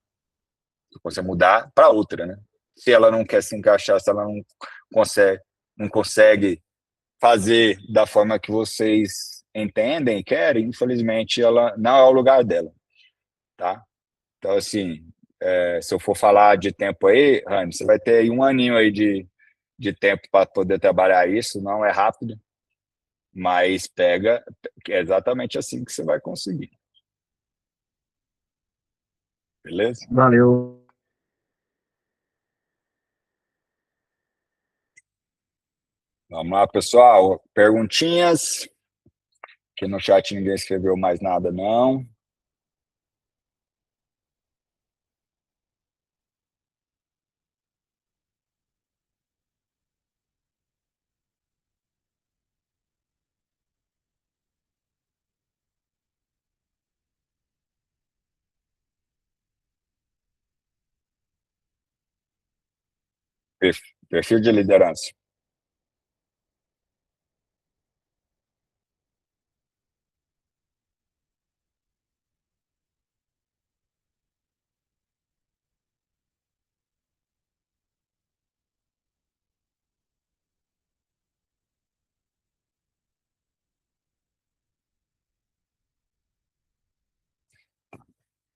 Você mudar para outra, né? Se ela não quer se encaixar, se ela não consegue fazer da forma que vocês entendem e querem, infelizmente ela não é o lugar dela, tá? Então, assim, se eu for falar de tempo aí, Rani, você vai ter aí 1 aninho aí de tempo para poder trabalhar isso, não é rápido, mas é exatamente assim que você vai conseguir. Beleza? Valeu. Vamos lá, pessoal. Perguntinhas? Aqui no chat ninguém escreveu mais nada, não. Perfil de liderança.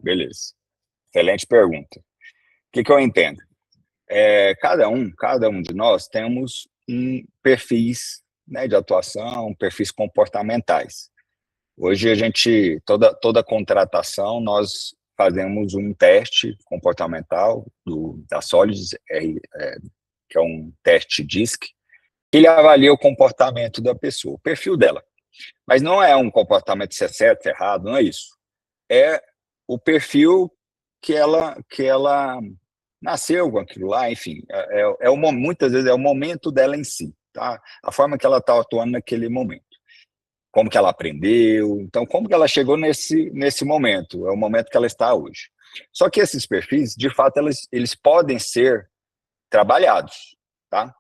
Beleza. Excelente pergunta. O que eu entendo? Cada um de nós temos perfis, né, de atuação, perfis comportamentais. Hoje toda contratação, nós fazemos um teste comportamental da Solids, que é um teste DISC, que ele avalia o comportamento da pessoa, o perfil dela. Mas não é um comportamento se é certo, se é errado, não é isso. É o perfil que ela nasceu com aquilo lá, enfim. Muitas vezes é o momento dela em si, tá? A forma que ela está atuando naquele momento. Como que ela aprendeu, então como que ela chegou nesse momento, é o momento que ela está hoje. Só que esses perfis, de fato, eles podem ser trabalhados, tá?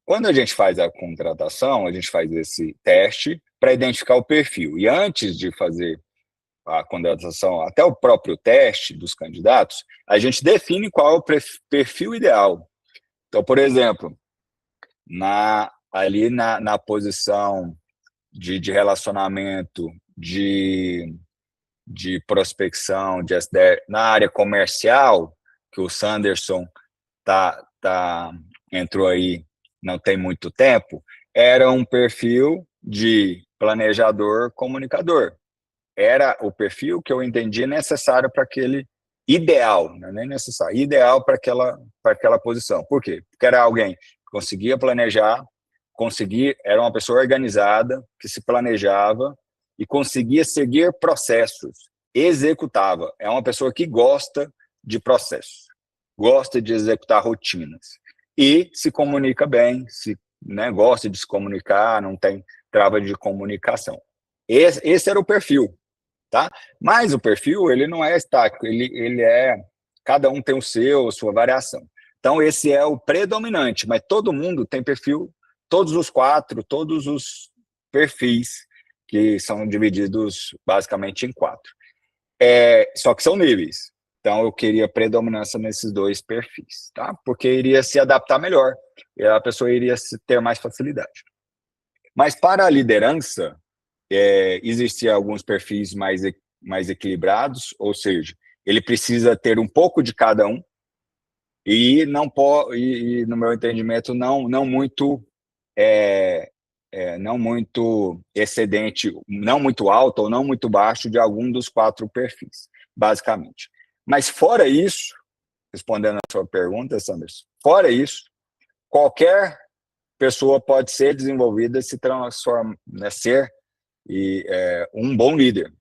Quando a gente faz a contratação, a gente faz esse teste para identificar o perfil. E antes de fazer a contratação, até o próprio teste dos candidatos, a gente define qual é o perfil ideal. Então, por exemplo, ali na posição de relacionamento, de prospecção, de SDR, na área comercial, que o Sanderson entrou aí não tem muito tempo, era um perfil de planejador comunicador. Era o perfil que eu entendi necessário para aquele ideal, não é nem necessário, ideal para aquela posição. Por quê? Porque era alguém que conseguia planejar, era uma pessoa organizada, que se planejava e conseguia seguir processos, executava. É uma pessoa que gosta de processos, gosta de executar rotinas e se comunica bem, gosta de se comunicar, não tem trava de comunicação. Esse era o perfil, tá? Mas o perfil, ele não é estático, cada um tem a sua variação. Então, esse é o predominante, mas todo mundo tem perfil, todos os perfis, que são divididos basicamente em 4. Só que são níveis. Então, eu queria predominância nesses 2 perfis, tá? Porque iria se adaptar melhor, e a pessoa iria ter mais facilidade. Mas para a liderança, existiam alguns perfis mais equilibrados, ou seja, ele precisa ter um pouco de cada um, e no meu entendimento, não muito excedente, não muito alto ou não muito baixo de algum dos 4 perfis, basicamente. Mas fora isso, respondendo a sua pergunta, Sanders, fora isso, qualquer pessoa pode ser desenvolvida, se transformar, ser um bom líder.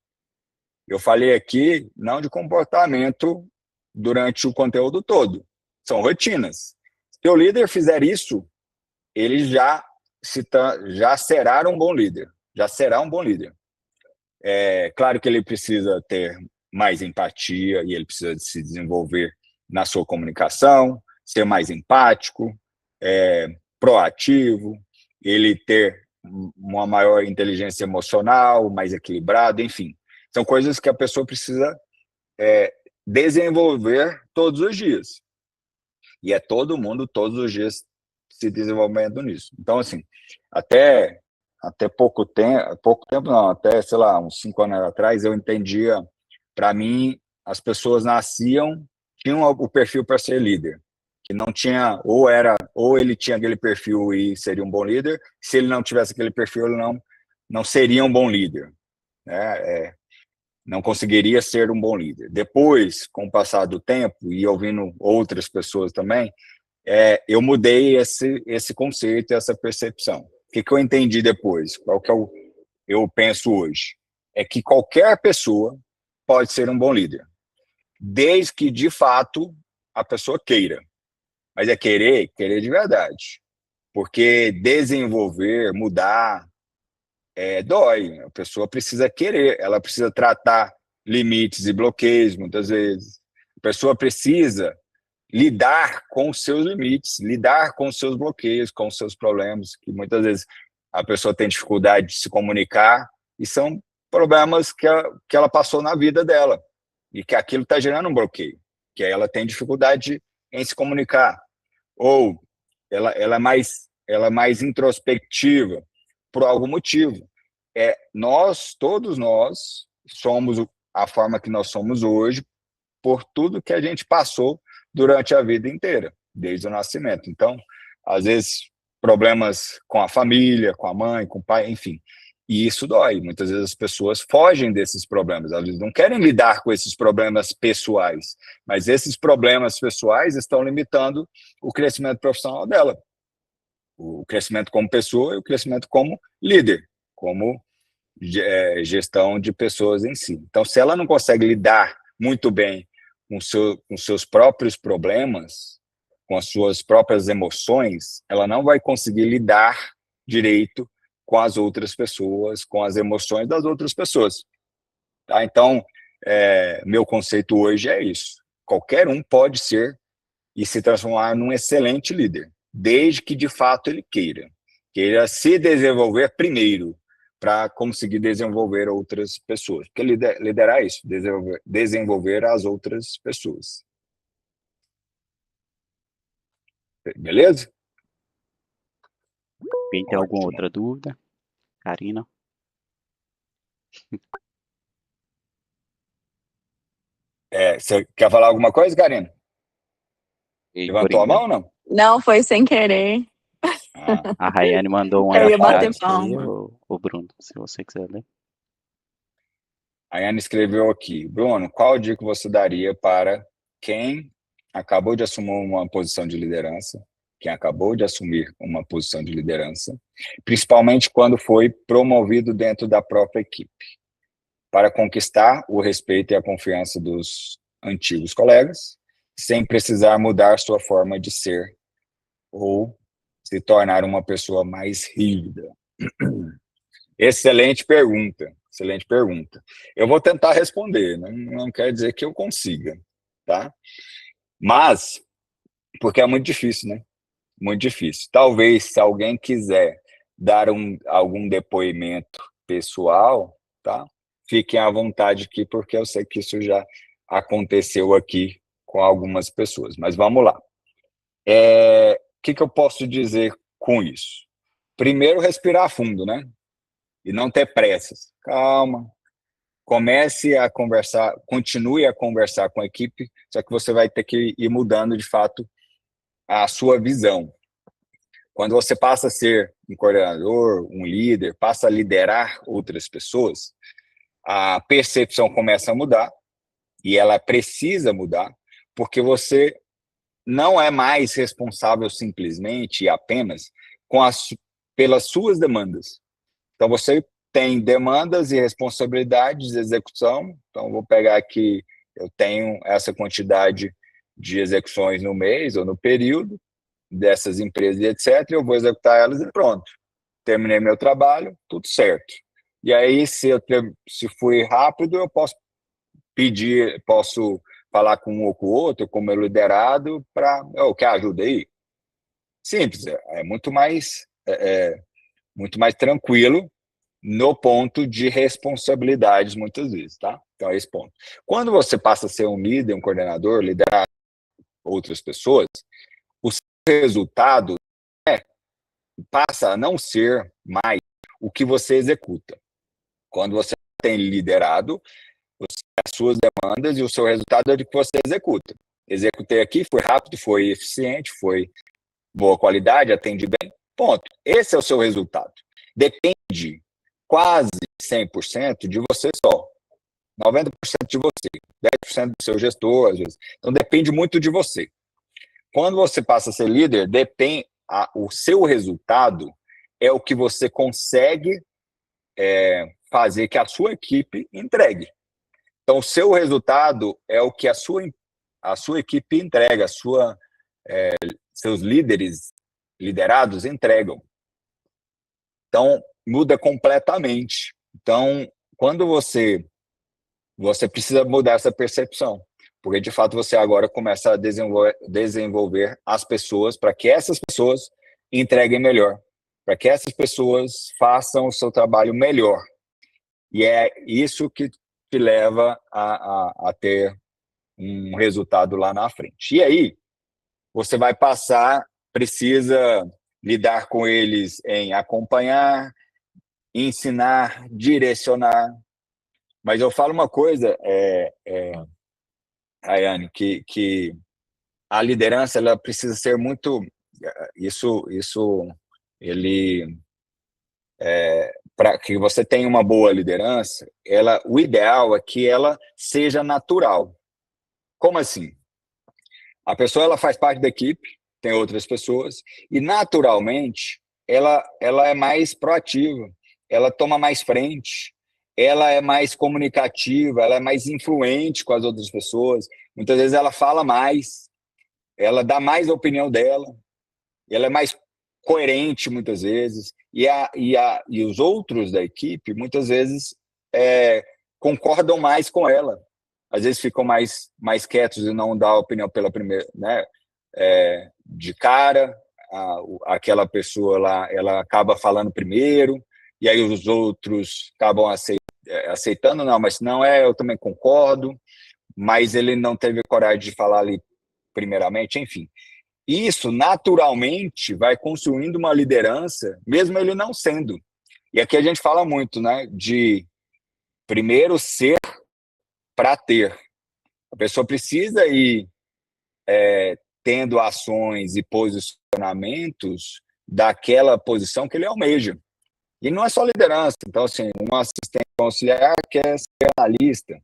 Eu falei aqui não de comportamento durante o conteúdo todo, são rotinas. Se o líder fizer isso, ele já será um bom líder. Já será um bom líder. Claro que ele precisa ter mais empatia e ele precisa se desenvolver na sua comunicação, ser mais empático, proativo, ele ter uma maior inteligência emocional, mais equilibrado, enfim. São coisas que a pessoa precisa desenvolver todos os dias. E é todo mundo, todos os dias, se desenvolvendo nisso. Então, assim, até pouco tempo não, até, sei lá, uns 5 anos atrás, eu entendia, para mim, as pessoas tinham o perfil para ser líder, que não tinha, ou ele tinha aquele perfil e seria um bom líder, se ele não tivesse aquele perfil, ele não seria um bom líder, né? Não conseguiria ser um bom líder. Depois, com o passar do tempo, e ouvindo outras pessoas também, eu mudei esse conceito, essa percepção. O que eu entendi depois? Qual que eu penso hoje? É que qualquer pessoa pode ser um bom líder, desde que, de fato, a pessoa queira. Mas é querer de verdade. Porque desenvolver, mudar, dói. A pessoa precisa querer, ela precisa tratar limites e bloqueios, muitas vezes. A pessoa precisa lidar com os seus limites, lidar com os seus bloqueios, com os seus problemas, que muitas vezes a pessoa tem dificuldade de se comunicar, e são problemas que ela passou na vida dela, e que aquilo está gerando um bloqueio, que ela tem dificuldade em se comunicar, ou ela é mais introspectiva, por algum motivo. Todos nós somos a forma que nós somos hoje, por tudo que a gente passou durante a vida inteira, desde o nascimento. Então, às vezes, problemas com a família, com a mãe, com o pai, enfim. E isso dói. Muitas vezes as pessoas fogem desses problemas, elas não querem lidar com esses problemas pessoais, mas esses problemas pessoais estão limitando o crescimento profissional dela, o crescimento como pessoa e o crescimento como líder, como gestão de pessoas em si. Então, se ela não consegue lidar muito bem com seus próprios problemas, com as suas próprias emoções, ela não vai conseguir lidar direito com as outras pessoas, com as emoções das outras pessoas. Tá? Então, meu conceito hoje é isso. Qualquer um pode ser e se transformar num excelente líder, desde que, de fato, ele queira se desenvolver primeiro, para conseguir desenvolver outras pessoas. Porque liderar é isso, desenvolver as outras pessoas. Beleza? Alguém tem alguma outra dúvida? Karina? Você quer falar alguma coisa, Karina? E Levantou a mão ou não? Não, foi sem querer. A Rayane mandou um Eu ia bater aí, palma. o Bruno, se você quiser ler. A Ana escreveu aqui: Bruno, qual dica você daria para quem acabou de assumir uma posição de liderança, principalmente quando foi promovido dentro da própria equipe, para conquistar o respeito e a confiança dos antigos colegas, sem precisar mudar sua forma de ser ou se tornar uma pessoa mais rígida? Excelente pergunta, excelente pergunta. Eu vou tentar responder, não quer dizer que eu consiga, tá? Mas, porque é muito difícil, né? Muito difícil. Talvez, se alguém quiser dar algum depoimento pessoal, tá? Fiquem à vontade aqui, porque eu sei que isso já aconteceu aqui com algumas pessoas. Mas vamos lá. O que eu posso dizer com isso? Primeiro, respirar fundo, né? E não ter pressas. Calma. Comece a conversar, continue a conversar com a equipe, só que você vai ter que ir mudando, de fato, a sua visão. Quando você passa a ser um coordenador, um líder, passa a liderar outras pessoas, a percepção começa a mudar, e ela precisa mudar, porque você não é mais responsável simplesmente e apenas pelas suas demandas. Então, você tem demandas e responsabilidades de execução. Então, vou pegar aqui, eu tenho essa quantidade de execuções no mês ou no período dessas empresas, etc. Eu vou executar elas e pronto. Terminei meu trabalho, tudo certo. E aí, se fui rápido, eu posso falar com um ou com o outro, com o meu liderado, para, quer ajuda aí? Simples, é muito mais tranquilo no ponto de responsabilidades, muitas vezes, tá? Então, é esse ponto. Quando você passa a ser um líder, um coordenador, liderar outras pessoas, o seu resultado passa a não ser mais o que você executa. Quando você tem liderado, as suas demandas e o seu resultado é o que você executa. Executei aqui, foi rápido, foi eficiente, foi boa qualidade, atendi bem, ponto. Esse é o seu resultado. Depende quase 100% de você só. 90% de você, 10% do seu gestor, às vezes. Então, depende muito de você. Quando você passa a ser líder, o seu resultado é o que você consegue fazer que a sua equipe entregue. Então, o seu resultado é o que a sua equipe entrega, seus liderados entregam. Então, muda completamente. Então, quando você precisa mudar essa percepção, porque, de fato, você agora começa a desenvolver as pessoas para que essas pessoas entreguem melhor, para que essas pessoas façam o seu trabalho melhor. E é isso que te leva a ter um resultado lá na frente. E aí, você vai precisa lidar com eles em acompanhar, ensinar, direcionar. Mas eu falo uma coisa, Rayane, que a liderança ela precisa ser muito... Isso ele para que você tenha uma boa liderança, o ideal é que ela seja natural. Como assim? A pessoa ela faz parte da equipe, tem outras pessoas, e naturalmente ela é mais proativa, ela toma mais frente, ela é mais comunicativa, ela é mais influente com as outras pessoas. Muitas vezes ela fala mais, ela dá mais a opinião dela, ela é mais coerente muitas vezes, e os outros da equipe muitas vezes concordam mais com ela. Às vezes ficam mais quietos e não dão a opinião pela primeira, né? De cara, aquela pessoa lá, ela acaba falando primeiro, e aí os outros acabam aceitando, não, mas não eu também concordo, mas ele não teve coragem de falar ali primeiramente, enfim. Isso, naturalmente, vai construindo uma liderança, mesmo ele não sendo. E aqui a gente fala muito, né, de primeiro ser para ter. A pessoa precisa ir tendo ações e posicionamentos daquela posição que ele almeja. E não é só liderança. Então, assim, um assistente auxiliar quer ser analista.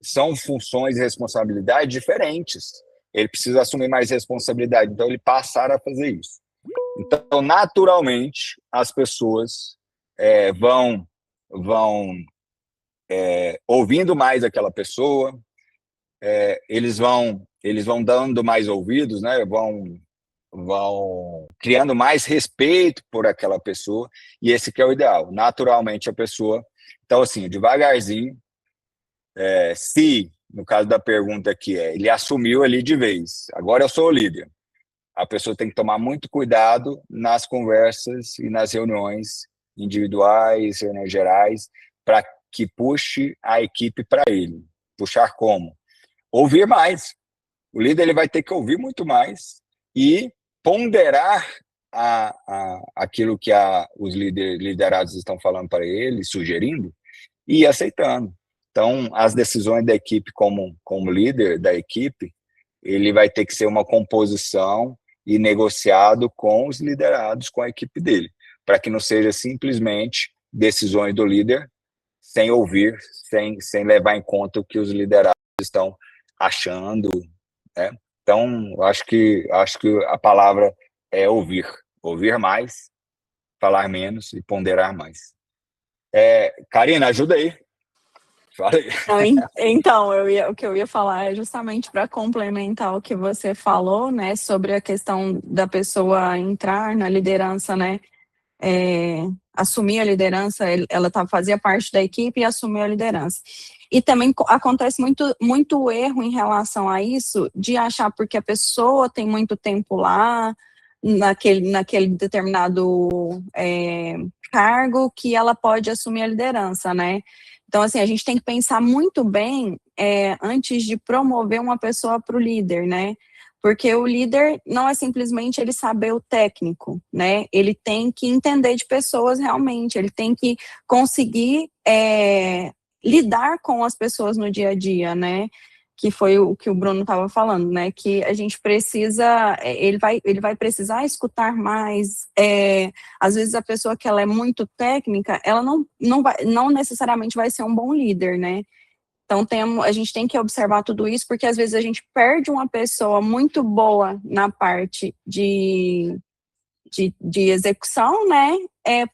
São funções e responsabilidades diferentes. Ele precisa assumir mais responsabilidade. Então, ele passar a fazer isso. Então, naturalmente, as pessoas vão ouvindo mais aquela pessoa, eles vão dando mais ouvidos, né? Vão criando mais respeito por aquela pessoa, e esse que é o ideal. Naturalmente, a pessoa... Então, assim, devagarzinho, se, no caso da pergunta aqui, ele assumiu ali de vez, agora eu sou o líder, a pessoa tem que tomar muito cuidado nas conversas e nas reuniões individuais, reuniões gerais, para que puxe a equipe para ele. Puxar como? Ouvir mais. O líder ele vai ter que ouvir muito mais e ponderar aquilo que os liderados estão falando para ele, sugerindo, e ir aceitando. Então, as decisões da equipe como líder da equipe, ele vai ter que ser uma composição e negociado com os liderados, com a equipe dele, para que não seja simplesmente decisões do líder sem ouvir, sem levar em conta o que os liderados estão achando, né? Então, acho que a palavra é ouvir mais, falar menos e ponderar mais. Karina, ajuda aí. Fala aí. Então, o que eu ia falar é justamente para complementar o que você falou, né, sobre a questão da pessoa entrar na liderança, né, assumir a liderança, ela fazia parte da equipe e assumiu a liderança. E também acontece muito erro em relação a isso, de achar porque a pessoa tem muito tempo lá, naquele determinado cargo, que ela pode assumir a liderança, né? Então, assim, a gente tem que pensar muito bem antes de promover uma pessoa para o líder, né? Porque o líder não é simplesmente ele saber o técnico, né? Ele tem que entender de pessoas realmente, ele tem que conseguir lidar com as pessoas no dia a dia, né? Que foi o que o Bruno estava falando, né? Que a gente precisa, ele vai precisar escutar mais. Às vezes a pessoa que ela é muito técnica, ela não necessariamente vai ser um bom líder, né? Então a gente tem que observar tudo isso, porque às vezes a gente perde uma pessoa muito boa na parte de execução, né?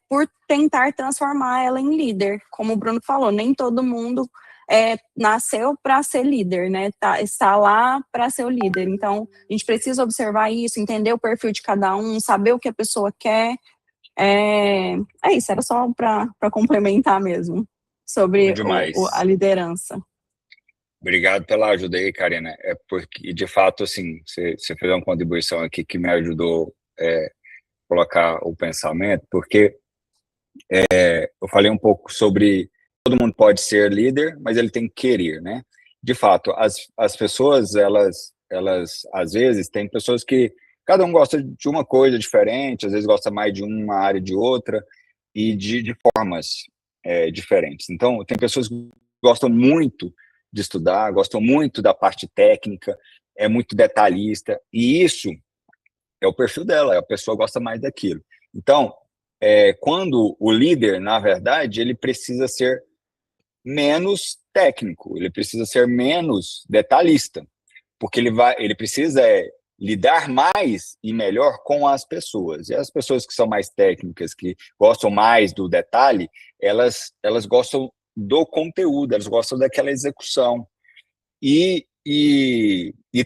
Por tentar transformar ela em líder. Como o Bruno falou, nem todo mundo nasceu para ser líder, né? Está lá para ser o líder. Então, a gente precisa observar isso, entender o perfil de cada um, saber o que a pessoa quer. É isso, era só para complementar mesmo, sobre a liderança. Obrigado pela ajuda aí, Karina. Porque, de fato, assim, você fez uma contribuição aqui que me ajudou a colocar o pensamento, porque eu falei um pouco sobre todo mundo pode ser líder, mas ele tem que querer, né? De fato, as pessoas, elas às vezes, tem pessoas que cada um gosta de uma coisa diferente, às vezes gosta mais de uma área de outra, e de formas diferentes. Então, tem pessoas que gostam muito de estudar, gostam muito da parte técnica, é muito detalhista, e isso é o perfil dela, a pessoa gosta mais daquilo. Então, quando o líder, na verdade, ele precisa ser menos técnico, ele precisa ser menos detalhista, porque ele precisa lidar mais e melhor com as pessoas. E as pessoas que são mais técnicas, que gostam mais do detalhe, elas gostam do conteúdo, elas gostam daquela execução. E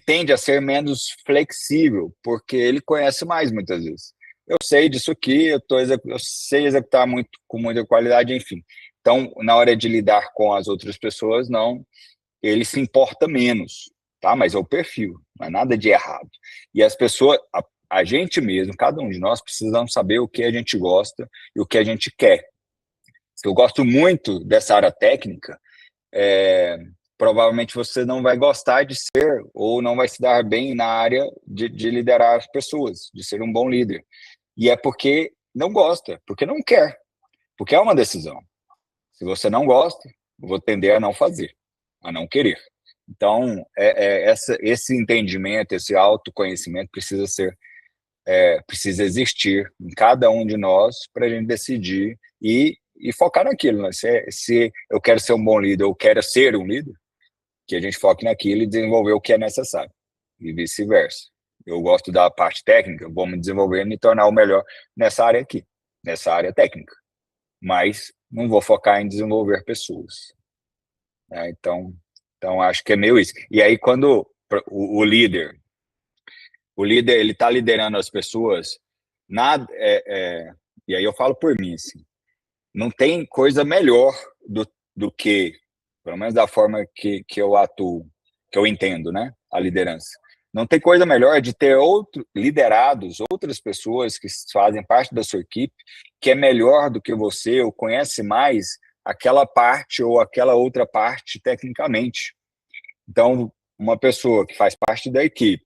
tende a ser menos flexível, porque ele conhece mais, muitas vezes. Eu sei disso aqui, eu sei executar com muita qualidade, enfim. Então, na hora de lidar com as outras pessoas, não, ele se importa menos, tá? Mas é o perfil, não é nada de errado. E as pessoas, a gente mesmo, cada um de nós, precisamos saber o que a gente gosta e o que a gente quer. Se eu gosto muito dessa área técnica, provavelmente você não vai gostar de ser ou não vai se dar bem na área de liderar as pessoas, de ser um bom líder. E é porque não gosta, porque não quer, porque é uma decisão. Se você não gosta, eu vou tender a não fazer, a não querer. Então, esse entendimento, esse autoconhecimento precisa existir em cada um de nós para a gente decidir e focar naquilo. Né? Se eu quero ser um bom líder ou quero ser um líder, que a gente foque naquilo e desenvolver o que é necessário, e vice-versa. Eu gosto da parte técnica, vou me desenvolver e me tornar o melhor nessa área aqui, nessa área técnica. Mas não vou focar em desenvolver pessoas. Né? Então, acho que é meio isso. E aí, quando o líder ele está liderando as pessoas, e aí eu falo por mim, assim, não tem coisa melhor do que, pelo menos da forma que eu atuo, que eu entendo, né, a liderança. Não tem coisa melhor de ter liderados, outras pessoas que fazem parte da sua equipe, que é melhor do que você, ou conhece mais aquela parte ou aquela outra parte tecnicamente. Então, uma pessoa que faz parte da equipe,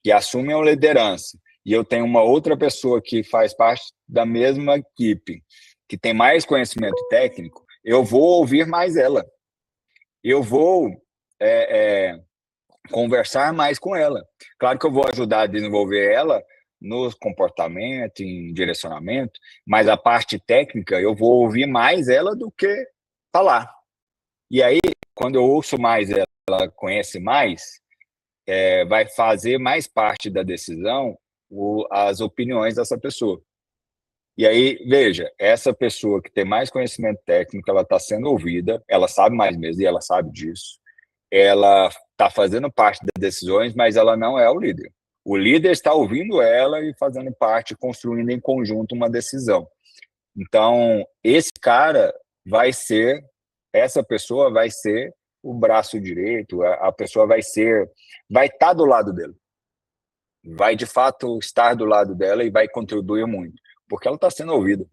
que assume a liderança, e eu tenho uma outra pessoa que faz parte da mesma equipe, que tem mais conhecimento técnico, eu vou ouvir mais ela. Eu vou conversar mais com ela. Claro que eu vou ajudar a desenvolver ela no comportamento, em direcionamento, mas a parte técnica eu vou ouvir mais ela do que falar. E aí, quando eu ouço mais ela, ela conhece mais, vai fazer mais parte da decisão as opiniões dessa pessoa. E aí, veja, essa pessoa que tem mais conhecimento técnico, ela está sendo ouvida, ela sabe mais mesmo, e ela sabe disso. Ela está fazendo parte das decisões, mas ela não é o líder. O líder está ouvindo ela e fazendo parte, construindo em conjunto uma decisão. Então, essa pessoa vai ser o braço direito, a pessoa vai estar do lado dele. Vai, de fato, estar do lado dela e vai contribuir muito, porque ela está sendo ouvida.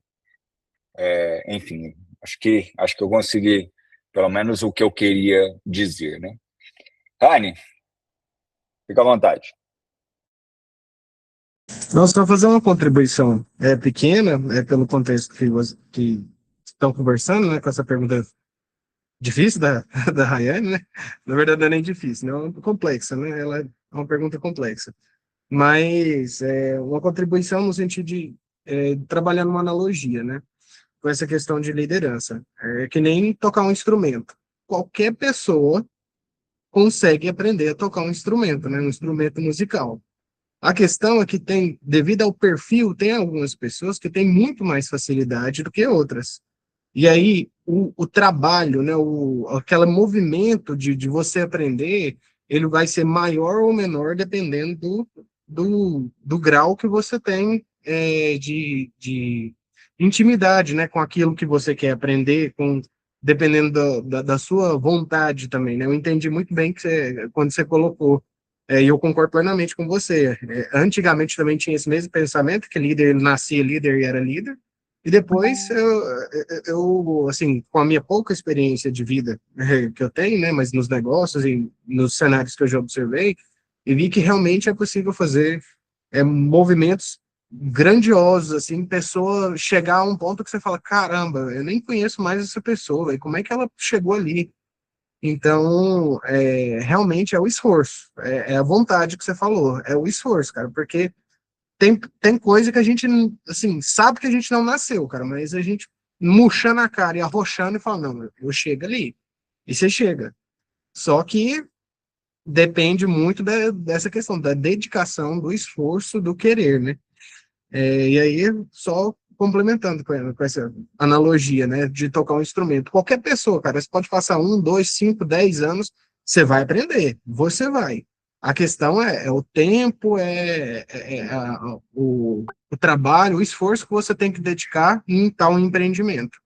Enfim, acho que eu consegui, pelo menos, o que eu queria dizer, né? Rani, fica à vontade. Nós só fazer uma contribuição pequena, pelo contexto que estão conversando, né, com essa pergunta difícil da Rayane, né? Na verdade, não é nem difícil, não, é complexa, né? Ela é uma pergunta complexa. Mas uma contribuição no sentido de trabalhar numa analogia, né? Com essa questão de liderança. É que nem tocar um instrumento. Qualquer pessoa consegue aprender a tocar um instrumento, né? Um instrumento musical. A questão é que devido ao perfil, tem algumas pessoas que têm muito mais facilidade do que outras. E aí, o trabalho, né, aquele movimento de você aprender, ele vai ser maior ou menor dependendo do grau que você tem de intimidade, né, com aquilo que você quer aprender, dependendo da sua vontade também, né? Eu entendi muito bem quando você colocou, e eu concordo plenamente com você. Antigamente também tinha esse mesmo pensamento, que líder, ele nascia líder e era líder, e depois assim, com a minha pouca experiência de vida que eu tenho, né, mas nos negócios e nos cenários que eu já observei, e vi que realmente é possível fazer movimentos grandiosos, assim, pessoa chegar a um ponto que você fala, caramba, eu nem conheço mais essa pessoa, e como é que ela chegou ali? Então, realmente é o esforço, é a vontade que você falou, é o esforço, cara, porque tem coisa que a gente, assim, sabe que a gente não nasceu, cara, mas a gente murchando a cara e arrochando e fala, não, eu chego ali. E você chega. Só que depende muito dessa questão, da dedicação, do esforço, do querer, né? E aí, só complementando com essa analogia, né, de tocar um instrumento. Qualquer pessoa, cara, você pode passar 1, 2, 5, 10 anos, você vai aprender, você vai. A questão é o tempo, o trabalho, o esforço que você tem que dedicar em tal empreendimento.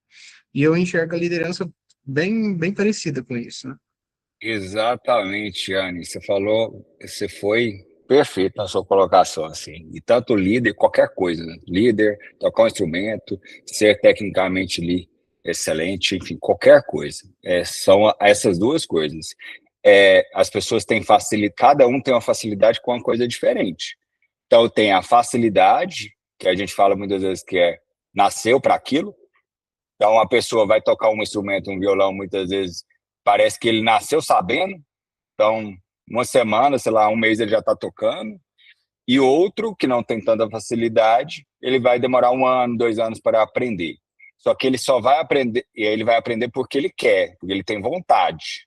E eu enxergo a liderança bem parecida com isso, né? Exatamente, Anne. Você foi perfeito na sua colocação, assim. E tanto líder, qualquer coisa, né? Líder, tocar um instrumento, ser tecnicamente ali excelente, enfim, qualquer coisa. São essas duas coisas. As pessoas têm facilidade, cada um tem uma facilidade com uma coisa diferente. Então, tem a facilidade, que a gente fala muitas vezes que nasceu para aquilo. Então, uma pessoa vai tocar um instrumento, um violão, muitas vezes parece que ele nasceu sabendo. Então, uma semana, sei lá, um mês ele já está tocando. E outro, que não tem tanta facilidade, ele vai demorar 1 ano, 2 anos para aprender. Só que ele só vai aprender, e ele vai aprender porque ele quer, porque ele tem vontade,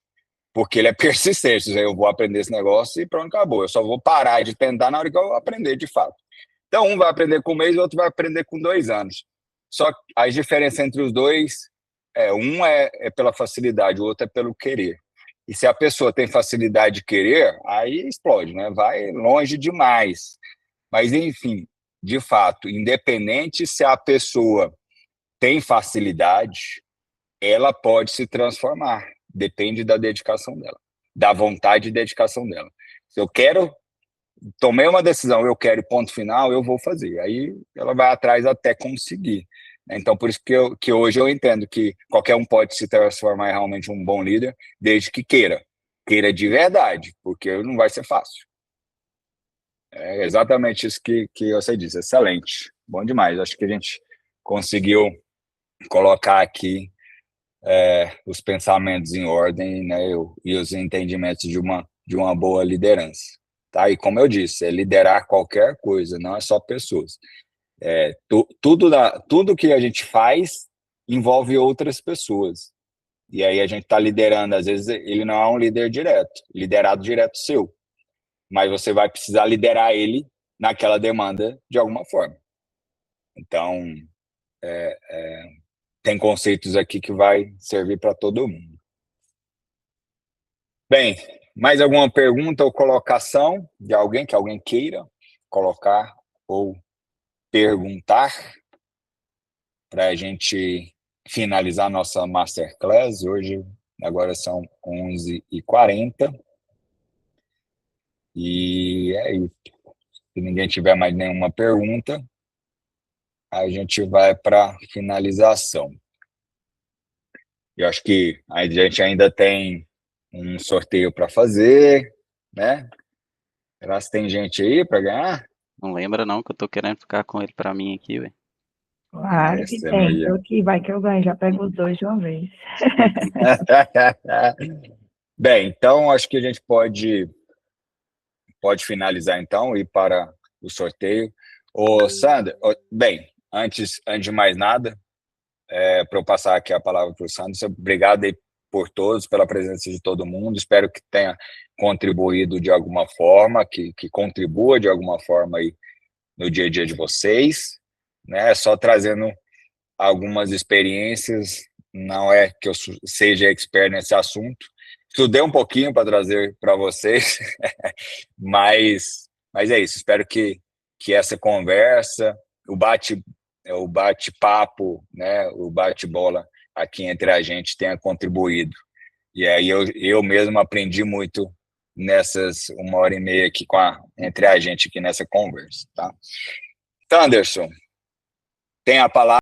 porque ele é persistente. Eu vou aprender esse negócio e pronto, acabou. Eu só vou parar de tentar na hora que eu aprender de fato. Então, um vai aprender com 1 mês, o outro vai aprender com 2 anos. Só que a diferença entre os dois um é pela facilidade, o outro é pelo querer. E se a pessoa tem facilidade de querer, aí explode, né? Vai longe demais. Mas, enfim, de fato, independente se a pessoa tem facilidade, ela pode se transformar. Depende da dedicação dela, da vontade e dedicação dela. Se eu quero, tomei uma decisão, eu quero ponto final, eu vou fazer. Aí ela vai atrás até conseguir. Então, por isso que hoje eu entendo que qualquer um pode se transformar em realmente um bom líder, desde que queira. Queira de verdade, porque não vai ser fácil. É exatamente isso que você disse. Excelente. Bom demais. Acho que a gente conseguiu colocar aqui os pensamentos em ordem, né, e os entendimentos de uma boa liderança. Tá? E como eu disse, é liderar qualquer coisa, não é só pessoas. Tudo que a gente faz envolve outras pessoas. E aí a gente está liderando, às vezes ele não é um líder direto, liderado direto seu, mas você vai precisar liderar ele naquela demanda de alguma forma. Então, tem conceitos aqui que vai servir para todo mundo. Bem, mais alguma pergunta ou colocação de alguém que alguém queira colocar ou perguntar para a gente finalizar nossa Masterclass? Hoje, agora são 11h40. E é isso. Se ninguém tiver mais nenhuma pergunta, a gente vai para a finalização. Eu acho que a gente ainda tem um sorteio para fazer, né? Será que tem gente aí para ganhar? Não lembra não que eu tô querendo ficar com ele para mim aqui, velho. Claro que tem, tô aqui, vai que eu ganho, já pego os 2 de uma vez. Bem, então acho que a gente pode finalizar então e ir para o sorteio. Sandra, bem, antes de mais nada, para eu passar aqui a palavra para o Sandro, obrigado aí por todos, pela presença de todo mundo, espero que tenha contribuído de alguma forma, que contribua de alguma forma aí no dia a dia de vocês, né? Só trazendo algumas experiências, não é que eu seja expert nesse assunto, estudei um pouquinho para trazer para vocês, mas é isso, espero que essa conversa, o bate-papo, né, o bate-bola aqui entre a gente tenha contribuído. E aí eu mesmo aprendi muito nessas 1h30 aqui entre a gente aqui nessa conversa, tá? Anderson, tem a palavra.